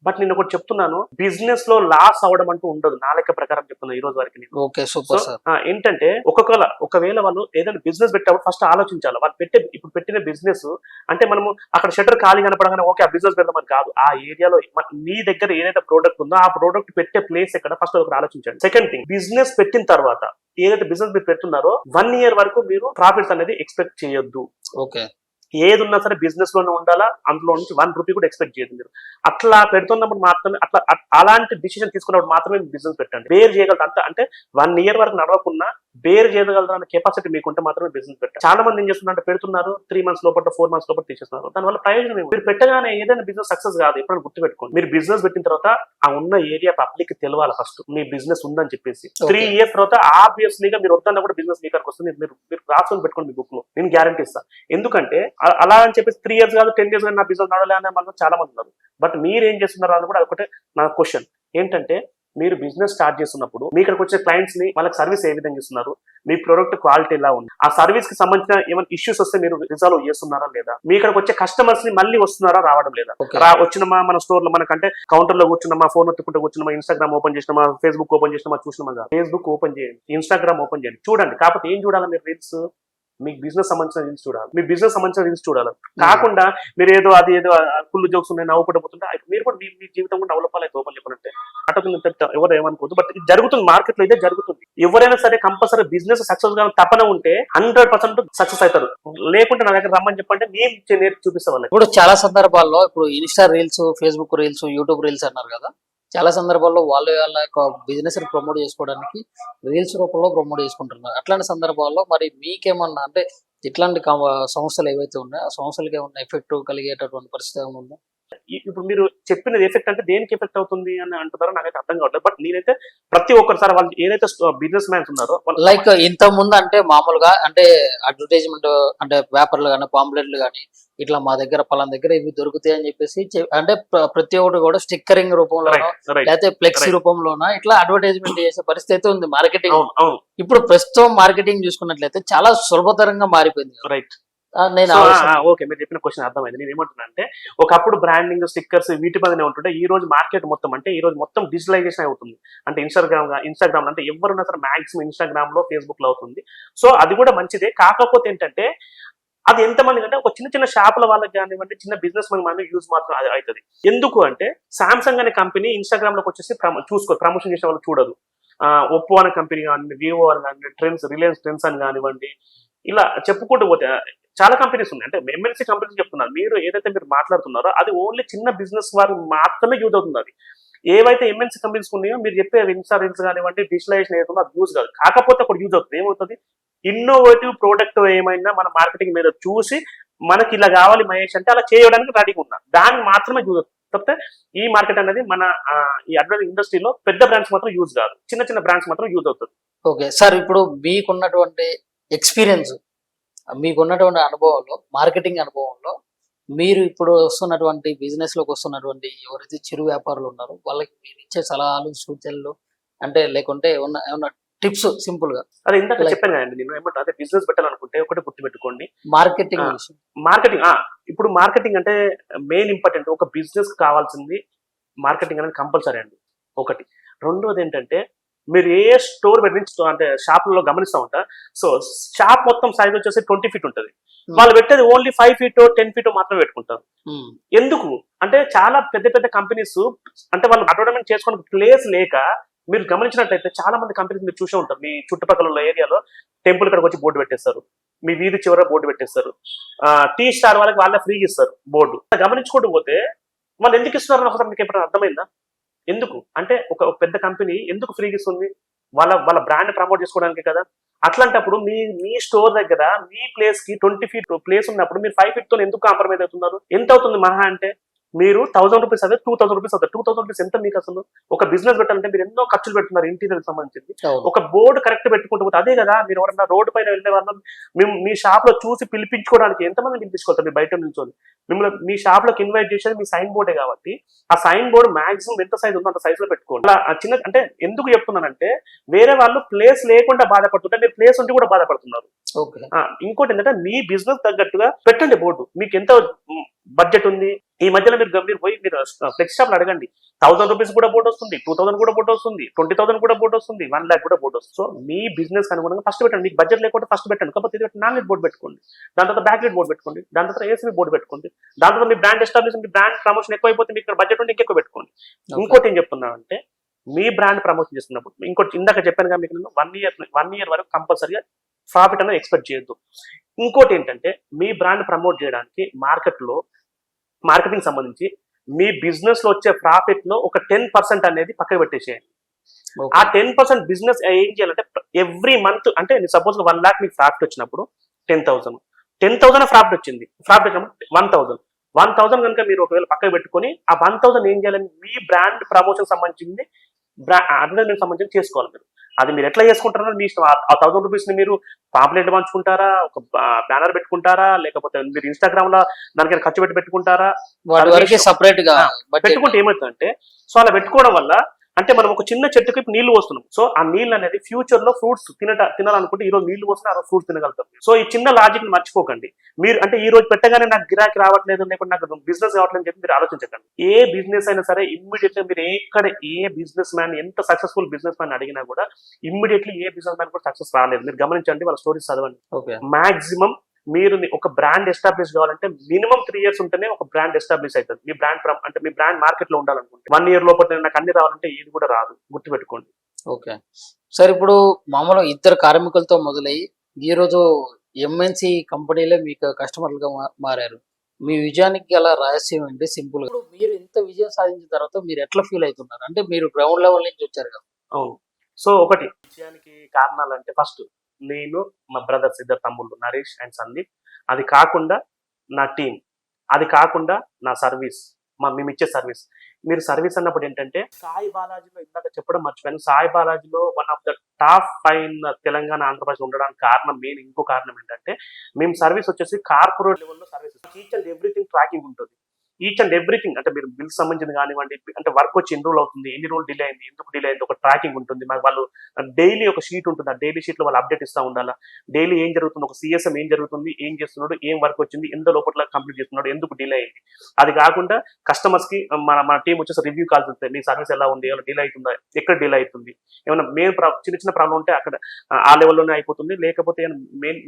బట్ నేను ఒకటి చెప్తున్నాను, బిజినెస్ లో లాస్ అవడం అంటూ ఉండదు. నా లెక్క ప్రకారం చెప్తున్నా ఈ రోజు వరకు. Okay, super sir. ఏంటంటే ఒకవేళ వాళ్ళు ఏదైనా బిజినెస్ పెట్టేప్పుడు ఫస్ట్ ఆలోచించాలి. వాళ్ళు ఇప్పుడు పెట్టిన బిజినెస్ అంటే మనము అక్కడ షట్టర్ ఖాళీ కనపడగానే ఓకే ఆ బిజినెస్ పెడదామని కాదు. ఆ ఏరియాలో నీ దగ్గర ఏదైతే ప్రోడక్ట్ ఉందో ఆ ప్రోడక్ట్ పెట్టే ప్లేస్ ఎక్కడ ఫస్ట్ ఒకటి ఆలోచించండి. సెకండ్ థింగ్, బిజినెస్ పెట్టిన తర్వాత ఏదైతే బిజినెస్ మీరు పెడుతున్నారో 1 year వరకు మీరు ప్రాఫిట్స్ అనేది ఎక్స్పెక్ట్ చేయొద్దు. ఓకే, ఏది ఉన్నా సరే బిజినెస్ లోనే ఉండాలా, అందులో నుంచి ₹1 కూడా ఎక్స్పెక్ట్ చేయదు. మీరు అట్లా పెడుతున్నప్పుడు మాత్రమే అలాంటి డిసిజన్ తీసుకున్నప్పుడు మాత్రమే బిజినెస్ పెట్టండి. బేర్ చేయగలరు అంత. అంటే 1 year వరకు నడవకున్నా బేర్ చేయగలరా అనే కెపాసిటీ మీకుంటే మాత్రమే బిజినెస్ పెట్టారు. చాలా మంది ఏం చేస్తున్నారు, పెడుతున్నారు 3 months లోపల 4 months లోపల తీసేస్తున్నారు. దానివల్ల ప్రయోజనం ఏమి? మీరు పెట్టగానే ఏదైనా బిజినెస్ సక్సెస్ కాదు, ఎప్పుడైనా గుర్తుపెట్టుకోండి. మీరు బిజినెస్ పెట్టిన తర్వాత ఆ ఉన్న ఏరియా పబ్లిక్ తెలవాలి ఫస్ట్ మీ బిజినెస్ ఉందని చెప్పేసి. 3 years తర్వాత ఆబ్వియస్లీగా మీరు వద్దన్నా కూడా బిజినెస్ మీ వస్తుంది. మీరు రాసుకొని పెట్టుకోండి మీ బుక్ లో, నేను గ్యారంటీ ఇస్తాను. ఎందుకంటే అలా అని చెప్పేసి 3 years కాదు 10 years కానీ నా బిజినెస్ నడవలే అనే వాళ్ళు చాలా మంది ఉన్నారు. బట్ మీరు ఏం చేస్తున్నారు అని కూడా ఒకటే నా క్వశ్చన్ ఏంటంటే, మీరు బిజినెస్ స్టార్ట్ చేస్తున్నప్పుడు మీ ఇక్కడికి వచ్చే క్లయింట్స్ ని వాళ్ళకి సర్వీస్ ఏ విధంగా ఇస్తున్నారు, మీ ప్రొడక్ట్ క్వాలిటీ ఎలా ఉంది, ఆ సర్వీస్ కి సంబంధించిన ఏమైనా ఇష్యూస్ వస్తే మీరు రిజాల్వ్ చేస్తున్నారా లేదా, మీ ఇక్కడికి వచ్చే కస్టమర్స్ ని మళ్ళీ వస్తున్నారా రావడం లేదా, వచ్చినమా మన స్టోర్ లో మనకంటే కౌంటర్ లో కూర్చున్నామా, ఫోన్ ఒత్తుకుంటూ కూర్చున్నామా, ఇన్స్టాగ్రామ్ ఓపెన్ చేసినామా, ఫేస్బుక్ ఓపెన్ చేసినామా, చూసినామా. ఫేస్బుక్ ఓపెన్ చేయండి, ఇన్స్టాగ్రామ్ ఓపెన్ చేయండి, చూడండి. కాకపోతే ఏం చూడాలి మీరు? రీల్స్, మీకు బిజినెస్ సంబంధించిన రీల్స్ చూడాలి, మీ బిజినెస్ సంబంధించిన రీల్స్ చూడాలి. కాకుండా మీరు ఏదో అది ఏదో ఫుల్ జోక్స్ ఉన్నాయి నవ్వుకుంటూ పోతుంటే మీరు కూడా మీ జీవితం కూడా డెవలప్ అవ్వాలి. ఓపెన్ చెప్పినట్టే అటు ఎవరు ఏమనుకోవద్దు. బట్ ఇది జరుగుతుంది, మార్కెట్ లో ఇదే జరుగుతుంది. ఎవరైనా సరే కంపల్సరీ బిజినెస్ సక్సెస్ గా తపన ఉంటే 100% సక్సెస్ అవుతారు. లేకుంటే నా దగ్గర రమ్మని చెప్పంటే నేను నేర్పి చూపిస్తా వాళ్ళకి. ఇప్పుడు చాలా సందర్భాల్లో ఇప్పుడు Insta reels, Facebook reels, YouTube reels అన్నారు కదా, చాలా సందర్భాల్లో వాళ్ళ యొక్క బిజినెస్ ప్రమోట్ చేసుకోవడానికి రీల్స్ రూపంలో ప్రమోట్ చేసుకుంటున్నారు. అట్లాంటి సందర్భాల్లో మరి మీకేమన్నా అంటే ఇట్లాంటి సంస్థలు ఏవైతే ఉన్నాయో ఆ సంస్థలకి ఏమన్నా ఎఫెక్ట్ కలిగేటటువంటి పరిస్థితి ఏమైనా ఉందా? ఇప్పుడు మీరు చెప్పినది ఎఫెక్ట్ అంటే దేనికి ఎఫెక్ట్ అవుతుంది అని అంటున్నారో నాకైతే అర్థం కావట్లేదు. బట్ నేనైతే ప్రతి ఒక్కరిసారి వాళ్ళు ఏదైతే బిజినెస్ మ్యాన్స్ ఉన్నారో లైక్ ఇంత ముందు అంటే మామూలుగా అంటే అడ్వర్టైజ్మెంట్ అంటే పేపర్లు కానీ పాంప్లెట్లు కానీ ఇట్లా మా దగ్గర పలానా దగ్గర ఇవి దొరుకుతాయి అని చెప్పేసి అంటే ప్రతి ఒక్కటి కూడా స్టిక్కరింగ్ రూపంలోనో లేకపోతే ఫ్లెక్సీ రూపంలోనో ఇట్లా అడ్వర్టైజ్మెంట్ చేసే పరిస్థితి అయితే ఉంది మార్కెటింగ్. ఇప్పుడు ప్రస్తుతం మార్కెటింగ్ చూసుకున్నట్లయితే చాలా సులభతరంగా మారిపోయింది. రైట్. నేను ఓకే, మీరు చెప్పిన క్వశ్చన్ అర్థమైంది. నేను ఏమంటున్నా అంటే, ఒకప్పుడు బ్రాండింగ్ స్టిక్కర్స్ వీటి మీదనే ఉంటుంటే ఈ రోజు మార్కెట్ మొత్తం అంటే ఈ రోజు మొత్తం డిజిటలైజేషన్ అవుతుంది. అంటే ఇన్స్టాగ్రామ్ అంటే ఎవరున్నా సరే మాక్సిమం ఇన్స్టాగ్రామ్ లో, ఫేస్బుక్ లో అవుతుంది. సో అది కూడా మంచిదే. కాకపోతే ఏంటంటే అది ఎంతమంది అంటే ఒక చిన్న చిన్న షాపుల వాళ్ళకి కానివ్వండి, చిన్న బిజినెస్ మన యూజ్ మాత్రం అది అవుతుంది. ఎందుకు అంటే సామ్సంగ్ అనే కంపెనీ ఇన్స్టాగ్రామ్ లోకి వచ్చేసి ప్రమోషన్ చేసే వాళ్ళు చూడదు. ఒప్పో అనే కంపెనీ కానివ్వండి, వివో అని కానివ్వండి, రిలయన్స్ ట్రెండ్స్ అని కానివ్వండి, ఇలా చెప్పుకుంటూ పోతే చాలా కంపెనీస్ ఉన్నాయి. అంటే ఎంఎన్సీ కంపెనీస్ చెప్తున్నారు. మీరు ఏదైతే మీరు మాట్లాడుతున్నారో అది ఓన్లీ చిన్న బిజినెస్ వారు మాత్రమే యూజ్ అవుతుంది. అది ఏవైతే ఎంఎన్సీ కంపెనీస్ ఉన్నాయో మీరు చెప్పే ఇన్సూరెన్స్ కానివ్వండి, డిజిటలైజేషన్ ఏదైతుందో అది యూజ్ కాదు. కాకపోతే అక్కడ యూజ్ అవుతుంది. ఏమవుతుంది, ఇన్నోవేటివ్ ప్రోడక్ట్ ఏమైనా మన మార్కెటింగ్ మీద చూసి మనకి ఇలా కావాలి మహేష్ అంటే అలా చేయడానికి రెడీగా ఉన్నా దానికి మాత్రమే యూజ్ అవుతుంది. తప్పితే ఈ మార్కెట్ అనేది మన ఈ అడ్వర్టైజింగ్ ఇండస్ట్రీలో పెద్ద బ్రాండ్స్ మాత్రం యూజ్ కాదు, చిన్న చిన్న బ్రాండ్స్ మాత్రం యూజ్ అవుతుంది. ఓకే సార్, ఇప్పుడు మీకున్నటువంటి ఎక్స్పీరియన్స్, మీకున్నటువంటి అనుభవంలో, మార్కెటింగ్ అనుభవంలో మీరు ఇప్పుడు వస్తున్నటువంటి బిజినెస్ లోకి వస్తున్నటువంటి ఎవరైతే చిరు వ్యాపారులు ఉన్నారో వాళ్ళకి మీరు ఇచ్చే సలహాలు, సూచనలు అంటే లేకుంటే ఏమన్నా టిప్స్ సింపుల్ గా? అదే ఇందాక చెప్పాను కదండి, నేను ఏమంటా అదే బిజినెస్ పెట్టాలనుకుంటే ఒకటి గుర్తుపెట్టుకోండి, మార్కెటింగ్. ఇప్పుడు మార్కెటింగ్ అంటే మెయిన్ ఇంపార్టెంట్. ఒక బిజినెస్ కావాల్సింది మార్కెటింగ్ అనేది కంపల్సరీ అండి, ఒకటి. రెండోది ఏంటంటే మీరు ఏ స్టోర్ పెట్టి అంటే షాపులలో గమనిస్తూ ఉంటా, సో షాప్ మొత్తం సైజ్ వచ్చేసి 20 feet ఉంటుంది. వాళ్ళు పెట్టేది ఓన్లీ 5 feet 10 feet మాత్రమే పెట్టుకుంటారు. ఎందుకు అంటే చాలా పెద్ద పెద్ద కంపెనీస్ అంటే వాళ్ళు అడ్వర్టైజ్మెంట్ చేసుకోవడానికి ప్లేస్ లేక, మీరు గమనించినట్లయితే చాలా మంది కంపెనీస్ మీరు చూసే ఉంటారు. మీ చుట్టుపక్కల ఏరియాలో టెంపుల్ ఇక్కడికి వచ్చి బోర్డు పెట్టేస్తారు, మీ వీధి చివర బోర్డు పెట్టేస్తారు, టీ స్టార్ వాళ్ళకి వాళ్ళే ఫ్రీగా ఇస్తారు బోర్డు. గమనించుకుంటూ పోతే వాళ్ళు ఎందుకు ఇస్తున్నారు అసలు మీకు ఎప్పుడైనా అర్థమైందా? ఎందుకు అంటే ఒక పెద్ద కంపెనీ ఎందుకు ఫ్రీగా ఇస్తుంది? వాళ్ళ బ్రాండ్ ప్రమోట్ చేసుకోవడానికి కదా. అట్లాంటప్పుడు మీ స్టోర్ దగ్గర మీ ప్లేస్ కి 20 feet ప్లేస్ ఉన్నప్పుడు మీరు 5 feet తో ఎందుకు కాంప్రమైజ్ అవుతున్నారు? ఎంత అవుతుంది మహా అంటే? మీరు 1000 రూపీస్ అదే 2000 రూపీస్ అవుతారు. 2000 రూపీస్ ఎంత మీకు అసలు? ఒక బిజినెస్ పెట్టాలంటే మీరు ఎన్నో ఖర్చులు పెడుతున్నారు ఇంటీరియర్ సంబంధించింది. ఒక బోర్డు కరెక్ట్ పెట్టుకుంటూ పోతే అదే కదా. మీరు ఎవరన్నా రోడ్డు పైన వెళ్ళే వాళ్ళు మీ షాప్ లో చూసి పిలిపించుకోవడానికి ఎంతమంది పిలిపించుకోవాలి? మీరు బయట నుంచి మిమ్మల్ని మీ షాప్ లోకి ఇన్వైట్ చేసేది మీ సైన్ బోర్డే కాబట్టి ఆ సైన్ బోర్డు మాక్సిమం ఎంత సైజ్ ఉందో అంత సైజ్ లో పెట్టుకోండి. అలా చిన్న అంటే ఎందుకు చెప్తున్నానంటే, వేరే వాళ్ళు ప్లేస్ లేకుండా బాధపడుతుంటే మీరు ప్లేస్ ఉంటే కూడా బాధపడుతున్నారు. ఇంకోటి ఏంటంటే మీ బిజినెస్ తగ్గట్టుగా పెట్టండి బోర్డు. మీకు ఎంత బడ్జెట్ ఉంది? ఈ మధ్యలో మీరు పోయి మీరు ఫ్లెక్స్ షాప్ అడగండి, 1000 రూపీస్ కూడా బోర్డు వస్తుంది, 2000 కూడా బోర్డు వస్తుంది, 20,000 కూడా బోర్డు వస్తుంది, 1 lakh కూడా బోర్డు వస్తుంది. సో మీ బిజినెస్ అనుగుణంగా ఫస్ట్ పెట్టండి. మీకు బడ్జెట్ లేకపోతే ఫస్ట్ పెట్టండి. కాకపోతే ఇది నాన్ లైట్ బోర్డు పెట్టుకోండి, దాని తర్వాత బ్యాక్ లైట్ బోర్డు పెట్టుకోండి, దాని తర్వాత ఏసీ బోర్డు పెట్టుకోండి, దాని తర్వాత మీ బ్రాండ్ ఎస్టాబ్లిష్, మీ బ్రాండ్ ప్రమోషన్ ఎక్కువ అయిపోతే మీకు బడ్జెట్ ఉంటే ఇంకెక్కువ పెట్టుకోండి. ఇంకోటి ఏం చెప్తున్నా అంటే, మీ బ్రాండ్ ప్రమోషన్ చేస్తున్నప్పుడు ఇంకోటి ఇందాక చెప్పాను కదా మీకు, 1 year వరకు కంపల్సరీగా ప్రాఫిట్ అనేది ఎక్స్పెక్ట్ చేయొద్దు. ఇంకోటి ఏంటంటే, మీ బ్రాండ్ ప్రమోట్ చేయడానికి మార్కెటింగ్ సంబంధించి మీ బిజినెస్ లో వచ్చే ప్రాఫిట్ లో ఒక 10% అనేది పక్కకు పెట్టేసేయండి. ఆ 10% బిజినెస్ ఏం చేయాలంటే ఎవ్రీ మంత్ అంటే సపోజ్ 1 lakh మీకు ప్రాఫిట్ వచ్చినప్పుడు 10,000 ప్రాఫిట్ వచ్చింది, ప్రాఫిట్ వచ్చినప్పుడు 1,000 కనుక మీరు ఒకవేళ పక్కన పెట్టుకొని ఆ 1,000 ఏం చేయాలని మీ బ్రాండ్ ప్రమోషన్ సంబంధించింది అడ్వర్టైజ్మెంట్ సంబంధించి చేసుకోవాలి మీరు. అది మీరు ఎట్లా చేసుకుంటారో మీ ఇష్టం. ఆ 1,000 రూపీస్ ని మీరు పాంప్లెట్ పంచుకుంటారా, ఒక బ్యానర్ పెట్టుకుంటారా, లేకపోతే మీరు ఇన్స్టాగ్రామ్ లో దానికైనా ఖర్చు పెట్టుకుంటారా, వాటి వరకు సెపరేట్ గా పెట్టుకుంటే ఏమవుతుందంటే సో అలా పెట్టుకోవడం వల్ల అంటే మనం ఒక చిన్న చెట్టుకి నీళ్లు పోస్తున్నాం. సో ఆ నీళ్ళు అనేది ఫ్యూచర్ లో ఫ్రూట్స్ తినాలనుకుంటే ఈ రోజు నీళ్లు పోస్తే ఆ రోజు ఫ్రూట్స్ తినగలుగుతాం. సో ఈ చిన్న లాజిక్ ని మర్చిపోకండి. మీరు అంటే ఈ రోజు పెట్టగానే నాకు గిరాకీ రావట్లేదు, లేకపోతే నాకు బిజినెస్ కావట్లేదు అని చెప్పి మీరు ఆలోచించకండి. ఏ బిజినెస్ అయినా సరే ఇమ్మీడియట్ గా మీరు ఏ బిజినెస్ మ్యాన్ ఎంత సక్సెస్ఫుల్ బిజినెస్ మ్యాన్ అడిగినా కూడా ఇమ్మీడియట్లీ ఏ బిజినెస్ మ్యాన్ కూడా సక్సెస్ రాలేదు. మీరు గమనించండి, వాళ్ళ స్టోరీస్ చదవండి. మాక్సిమం మీరు ఒక బ్రాండ్ ఎస్టాబ్లిష్ కావాలంటే మినిమం 3 years ఉంటేనే ఒక బ్రాండ్ ఎస్టాబ్లిష్ అవుతుంది. మీ బ్రాండ్ అంటే మీ బ్రాండ్ మార్కెట్ లో ఉండాలనుకుంటే 1 year లోపల నాకు అన్ని రావాలంటే ఏది కూడా రాదు, గుర్తుపెట్టుకోండి. ఓకే సార్, ఇప్పుడు మామూలుగా ఇద్దరు కార్మికులతో మొదలయ్యి ఈ రోజు ఎంఎన్సి కంపెనీలే మీకు కస్టమర్లుగా మారారు. మీ విజయానికి గల రహస్యం ఏంటి? సింపుల్ గా మీరు ఇంత విజయం సాధించిన తర్వాత మీరు ఎట్లా ఫీల్ అవుతున్నారు? అంటే మీరు గ్రౌండ్ లెవెల్ నుంచి వచ్చారు కదా. అవును. సో ఒకటి విజయానికి కారణాలు అంటే ఫస్ట్ నేను, మా బ్రదర్స్, ఇద్దరు తమ్ముళ్ళు నరేష్ అండ్ సందీప్, అది కాకుండా నా టీం, అది కాకుండా నా సర్వీస్, మేము ఇచ్చే సర్వీస్. మీరు సర్వీస్ అన్నప్పుడు ఏంటంటే సాయి బాలాజీలో ఇందాక చెప్పడం మర్చిపోయాను, సాయి బాలాజీలో 1 of the top 5 Telangana Andhra Pradesh ఉండడానికి కారణం ఇంకో కారణం ఏంటంటే మేము సర్వీస్ వచ్చేసి కార్పొరేట్ లెవెల్లో service, each and everything tracking ఉంటుంది. ఈచ్ అండ్ ఎవ్రీథింగ్ అంటే మీరు బిల్స్ సంబంధించింది కానివ్వండి, అంటే వర్క్ వచ్చి ఎన్ని రోజులు అవుతుంది, ఎన్ని రోజులు డిలే అయింది, ఎందుకు డిలే అయింది, ఒక ట్రాకింగ్ ఉంటుంది. మరి వాళ్ళు డైలీ ఒక షీట్ ఉంటుంది, ఆ డైలీ షీట్ లో వాళ్ళు అప్డేట్ ఇస్తూ ఉండాలా. డైలీ ఏం జరుగుతుంది, ఒక సిఎస్ఎం ఏం జరుగుతుంది, ఏం చేస్తున్నాడు, ఏం వర్క్ వచ్చింది, ఎంత లోపల కంప్లీట్ చేస్తున్నాడు, ఎందుకు డిలే అయింది. అది కాకుండా కస్టమర్స్ కి మన టీం వచ్చేసి రివ్యూ కాల్స్ ఉంటాయి. మీ సర్వీస్ ఎలా ఉంది, ఏమైనా డిలే అవుతుందా, ఎక్కడ డిలే అవుతుంది, ఏమైనా చిన్న చిన్న ప్రాబ్లం ఉంటే అక్కడ ఆ లెవెల్లోనే అయిపోతుంది. లేకపోతే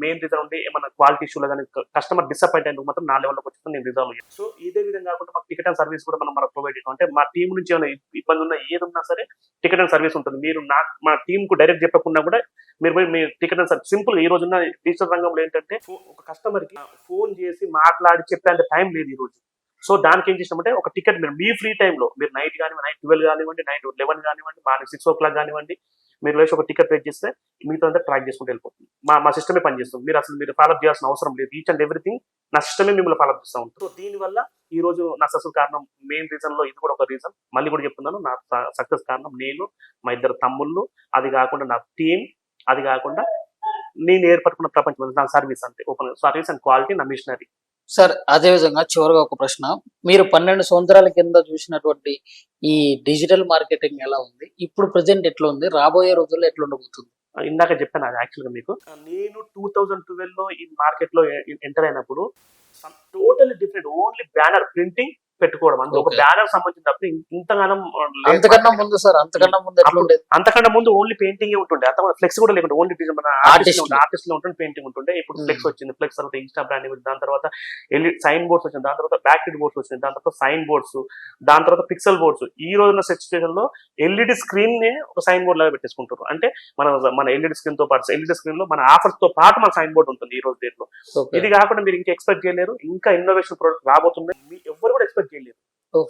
మెయిన్ రీజన్ ఉండి ఏమైనా క్వాలిటీ ఇష్యూలో కానీ కస్టమర్ డిసప్పాయింట్ అయినందుకు మాత్రం నా లెవెల్లోకి వచ్చి నేను రిజాల్వ్ అయ్యాను. సో ఇదే విధంగా కాకుండా మాకు టికెట్ అండ్ సర్వీస్ కూడా మనం ప్రొవైడ్ చేస్తాం. అంటే మా టీం నుంచి ఏమైనా ఇబ్బంది ఉన్నా ఏది ఉన్నా సరే టికెట్ అండ్ సర్వీస్ ఉంటుంది. మీరు మా టీం కు డైరెక్ట్ చెప్పకుండా కూడా మీరు పోయి మీ టికెట్ అండ్ సర్వీస్ సింపుల్. ఈ రోజున్న డిజిటల్ రంగంలో ఏంటంటే ఒక కస్టమర్ కి ఫోన్ చేసి మాట్లాడి చెప్పేంత టైం లేదు ఈ రోజు. సో దానికి ఏం చేసినామంటే ఒక టికెట్ మీరు మీ ఫ్రీ టైంలో మీరు నైట్ కానివ్వండి, నైట్ 12 కానివ్వండి, నైట్ 11 కానివ్వండి, మార్నింగ్ 6 o'clock కానివ్వండి, మీరు లేచి ఒక టికెట్ రేట్ చేస్తే మీతో అంతా ట్రాక్ చేసుకుంటూ వెళ్ళిపోతుంది. మా సిస్టమే పనిచేస్తుంది. మీరు ఫాలోఅప్ చేయాల్సిన అవసరం లేదు. ఈచ్ అండ్ ఎవ్రీథింగ్ నా సిస్టమే మిమ్మల్ని ఫాలోఅప్ చేస్తూ ఉంటుంది. సో దీనివల్ల ఈ రోజు నా సక్సెస్ కారణం మెయిన్ రీజన్ లో ఇది కూడా ఒక రీజన్. మళ్ళీ కూడా చెప్తున్నాను, నా సక్సెస్ కారణం నేను, మా ఇద్దరు తమ్ముళ్ళు, అది కాకుండా నా టీం, అది కాకుండా నేను ఏర్పడుకున్న ప్రపంచం, నా సర్వీస్ అంతే. ఓపెన్ సర్వీస్ అండ్ క్వాలిటీ, నా మిషనరీ. సార్, అదే విధంగా చివరిగా ఒక ప్రశ్న, మీరు 12 సంవత్సరాల కింద చూసినటువంటి ఈ డిజిటల్ మార్కెటింగ్ ఎలా ఉంది, ఇప్పుడు ప్రెసెంట్ ఎట్లా ఉంది, రాబోయే రోజుల్లో ఎట్లా ఉండబోతుంది? ఇందాక చెప్పాను అది యాక్చువల్గా మీకు. నేను 2012 లో ఈ మార్కెట్ లో ఎంటర్ అయినప్పుడు total different, only banner printing పెట్టుకోవడం, అందులో ఒక బ్యానర్ సంబంధించిన తప్ప ఇంతగానం అంతకన్నా ముందు సార్, అంతకన్నా ముందు ఓన్లీ పెయింటింగ్ ఉంటుండే. అంత ఫ్లెక్స్ కూడా లేకుంటే ఓన్లీ ఆర్టిస్ట్ లో ఉంటుండే, పెయింటింగ్ ఉంటుండే. ఇప్పుడు ఫ్లెక్స్ వచ్చింది, ఫ్లెక్స్ తర్వాత ఇన్స్టా బ్రాండింగ్, దాని తర్వాత సైన్ బోర్డ్స్ వచ్చింది, దాని తర్వాత బ్యాక్ బోర్డ్స్ వచ్చింది, దాని తర్వాత సైన్ బోర్డ్స్, దాని తర్వాత పిక్సెల్ బోర్డ్స్. ఈ రోజున్న సిచ్యువేషన్ లో ఎల్ఈడి స్క్రీన్ నే ఒక సైన్ బోర్డ్ లాగా పెట్టేసుకుంటారు. అంటే మన ఎల్ఈడి స్క్రీన్ తో పాటు ఎల్ఈడి స్క్రీన్ లో మన ఆఫర్స్ తో పాటు మన సైన్ బోర్డ్ ఉంటుంది ఈ రోజు డేట్ లో. ఇది కాకుండా మీరు ఇంకా ఎక్స్పెక్ట్ చేయలేరు, ఇంకా ఇన్నోవేషన్ ప్రోడక్ట్ రాబోతుంది, ఎవరు కూడా ఎక్స్పెక్ట్ చేయలేరు.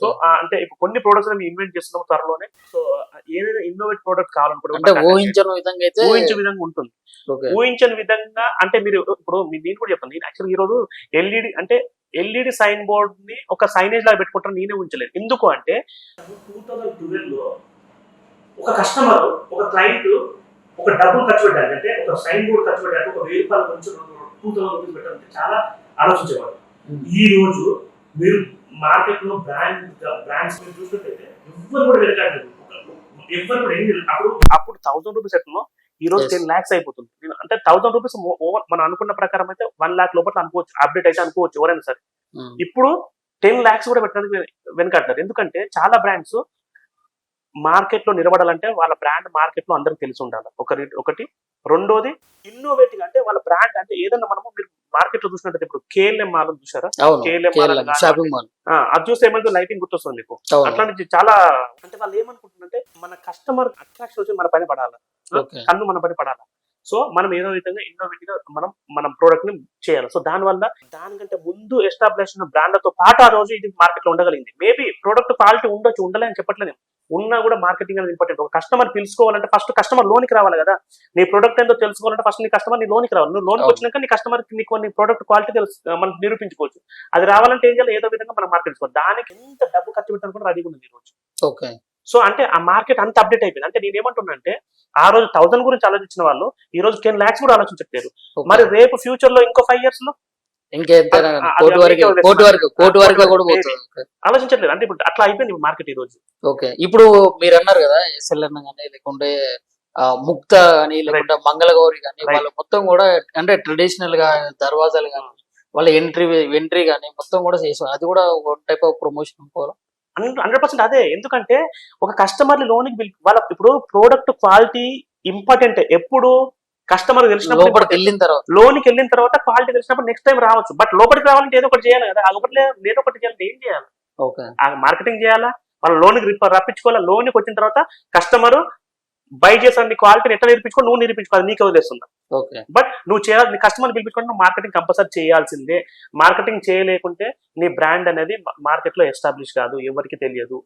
సో అంటే ఇప్పుడు కొన్ని ప్రొడక్ట్స్ మేము ఇన్వెంట్ చేస్తున్నాం త్వరలోనే. సో ఏదైనా ఇన్నోవేట్ ప్రోడక్ట్ కావాలనుకుంటే ఊహించే విధంగా ఉంటుంది. ఊహించని విధంగా అంటే మీరు ఇప్పుడు నేను కూడా చెప్పాను, నేను యాక్చువల్ ఈ రోజు ఎల్ఈడి సైన్ బోర్డ్ ని ఒక సైనేజ్ లాగా పెట్టుకుంటాను, నేనే ఉంచలేదు. ఎందుకు అంటే 2012 లో ఒక కస్టమర్, ఒక క్లయింట్ ఒక డబ్బులు ఖర్చు పెట్టాలి అంటే, ఒక సైన్ బోర్డ్ ఖర్చు పెట్టాలి, ఒక 1000 రూపాయల నుంచి 2000 రూపీస్ పెట్టాలంటే చాలా ఆలోచించేవాడు. ఈ రోజు మీరు మార్కెట్ లో బ్రాండ్స్ మీరు చూసినట్టయితే ఎవరు కూడా వెనకాడలేదు, ఎవరు కూడా అప్పుడు 1000 రూపీస్ ఎట్లో ఈ రోజు 10 lakhs అయిపోతుంది. అంటే 1000 రూపీస్ మనం అనుకున్న ప్రకారం అయితే 1 lakh లోపల అనుకోవచ్చు, అప్డేట్ అయితే అనుకోవచ్చు ఎవరైనా సరే. ఇప్పుడు 10 lakhs కూడా పెట్టడానికి వెనకాడతారు. ఎందుకంటే చాలా బ్రాండ్స్ మార్కెట్ లో నిలబడాలంటే వాళ్ళ బ్రాండ్ మార్కెట్ లో అందరికి తెలిసి ఉండాలి, ఒకటి. రెండోది ఇన్నోవేటివ్, అంటే వాళ్ళ బ్రాండ్ అంటే ఏదన్నా మనము మీరు మార్కెట్ లో చూసినట్టు ఇప్పుడు KLM మాల్ చూసారా, KLM అది చూస్తే ఏమైతే లైటింగ్ గుర్తొస్తుంది మీకు. అట్లాంటి చాలా అంటే వాళ్ళు ఏమనుకుంటున్నారంటే మన కస్టమర్ అట్రాక్షన్ వచ్చి మన పైన పడాలి, కన్ను మన పైన పడాలి. సో మనం ఏదో విధంగా ఇన్నోవేటివ్ గా మనం ప్రోడక్ట్ ని చేయాలి. సో దానికంటే ముందు ఎస్టాబ్లిష్ అయిన బ్రాండ్లతో పాటు ఆ రోజు ఇది మార్కెట్ లో ఉండగలిగింది. మేబీ ప్రోడక్ట్ క్వాలిటీ ఉండొచ్చు, ఉండలే అని చెప్పట్లేదు. ఉన్నా కూడా మార్కెటింగ్ అనేది ఇంపార్టెంట్. ఒక కస్టమర్ తెలుసుకోవాలంటే ఫస్ట్ కస్టమర్ లోనికి రావాలి కదా. నీ ప్రొడక్ట్ ఏందో తెలుసుకోవాలంటే ఫస్ట్ నీ కస్టమర్ నీ లోనికి రావాలి. నువ్వు లోనికి అవును. వచ్చినాక నీ కస్టమర్ నీకు నీ ప్రొడక్ట్ క్వాలిటీ తెలుసు, మనం నిరూపించుకోవచ్చు. అది రావాలంటే ఏం చేయాలి, ఏదో విధంగా మనం మార్కెట్ చేసుకోవాలి. దానికి ఎంత డబ్బు ఖర్చు పెట్టాలని కూడా రెడీగా ఉంది ఈ రోజు. ఓకే. సో అంటే ఆ మార్కెట్ అంత అప్డేట్ అయిపోయింది. అంటే నేను ఏమంటున్నా అంటే ఆ రోజు 1000 గురించి ఆలోచించిన వాళ్ళు ఈ రోజు 10 lakhs కూడా ఆలోచించట్లేదు. ఓకే. మరి రేపు ఫ్యూచర్ లో ఇంకో 5 years లో ఇంకెంత అది- అది కోటి వరకు మీకే వదిలేస్తున్నా. కోటి వరకు కోటి వరకు కూడా కోటి వరకు పోతుంది. ఓకే. ఆలోచించట్లేదు. అంటే ఇప్పుడు అట్లా అయిపోయింది మార్కెట్ ఈ రోజు. ఓకే. ఇప్పుడు మీరు అన్నారు కదా ఎస్ఎల్ఎన్ కానీ లేకుంటే ముక్త కానీ లేకుంటే మంగళగౌరి కానీ Right. వాళ్ళు మొత్తం కూడా అంటే ట్రెడిషనల్ గా దర్వాజాలు కానీ వాళ్ళ ఎంట్రీ కానీ మొత్తం కూడా చేసారు. అది కూడా ఒక టైప్ ఆఫ్ ప్రమోషన్ అనుకోవాలి. 100% అదే. ఎందుకంటే ఒక కస్టమర్ లోనికి వాళ్ళ ఇప్పుడు ప్రోడక్ట్ క్వాలిటీ ఇంపార్టెంట్. ఎప్పుడు కస్టమర్ తెలిసినప్పుడు లోపలికి వెళ్ళిన తర్వాత లోనికి వెళ్ళిన తర్వాత క్వాలిటీ తెలిసినప్పుడు నెక్స్ట్ టైం రావచ్చు. బట్ లోపలికి రావాలంటే ఏదో ఒకటి చేయాలి కదా. ఒకటి ఏదో ఒకటి చేయాలంటే ఏం చేయాలి? ఓకే. ఆ మార్కెటింగ్ చేయాలా, వాళ్ళ లోనికి రప్పించుకోవాలా. లోనికి వచ్చిన తర్వాత కస్టమర్ బై చేసిన నీ క్వాలిటీని ఎట్లా నేర్పించుకో, నువ్వు నేర్పించుకోవాలి, నీకే వదిలేస్తున్నా. ఓకే. బట్ నువ్వు చేయాలి, నీ కస్టమర్ పిలిపించుకుంటే నువ్వు మార్కెటింగ్ కంపల్సరీ చేయాల్సిందే. మార్కెటింగ్ చేయలేకుంటే నీ బ్రాండ్ అనేది మార్కెట్ లో ఎస్టాబ్లిష్ కాదు, ఎవరికి తెలియదు.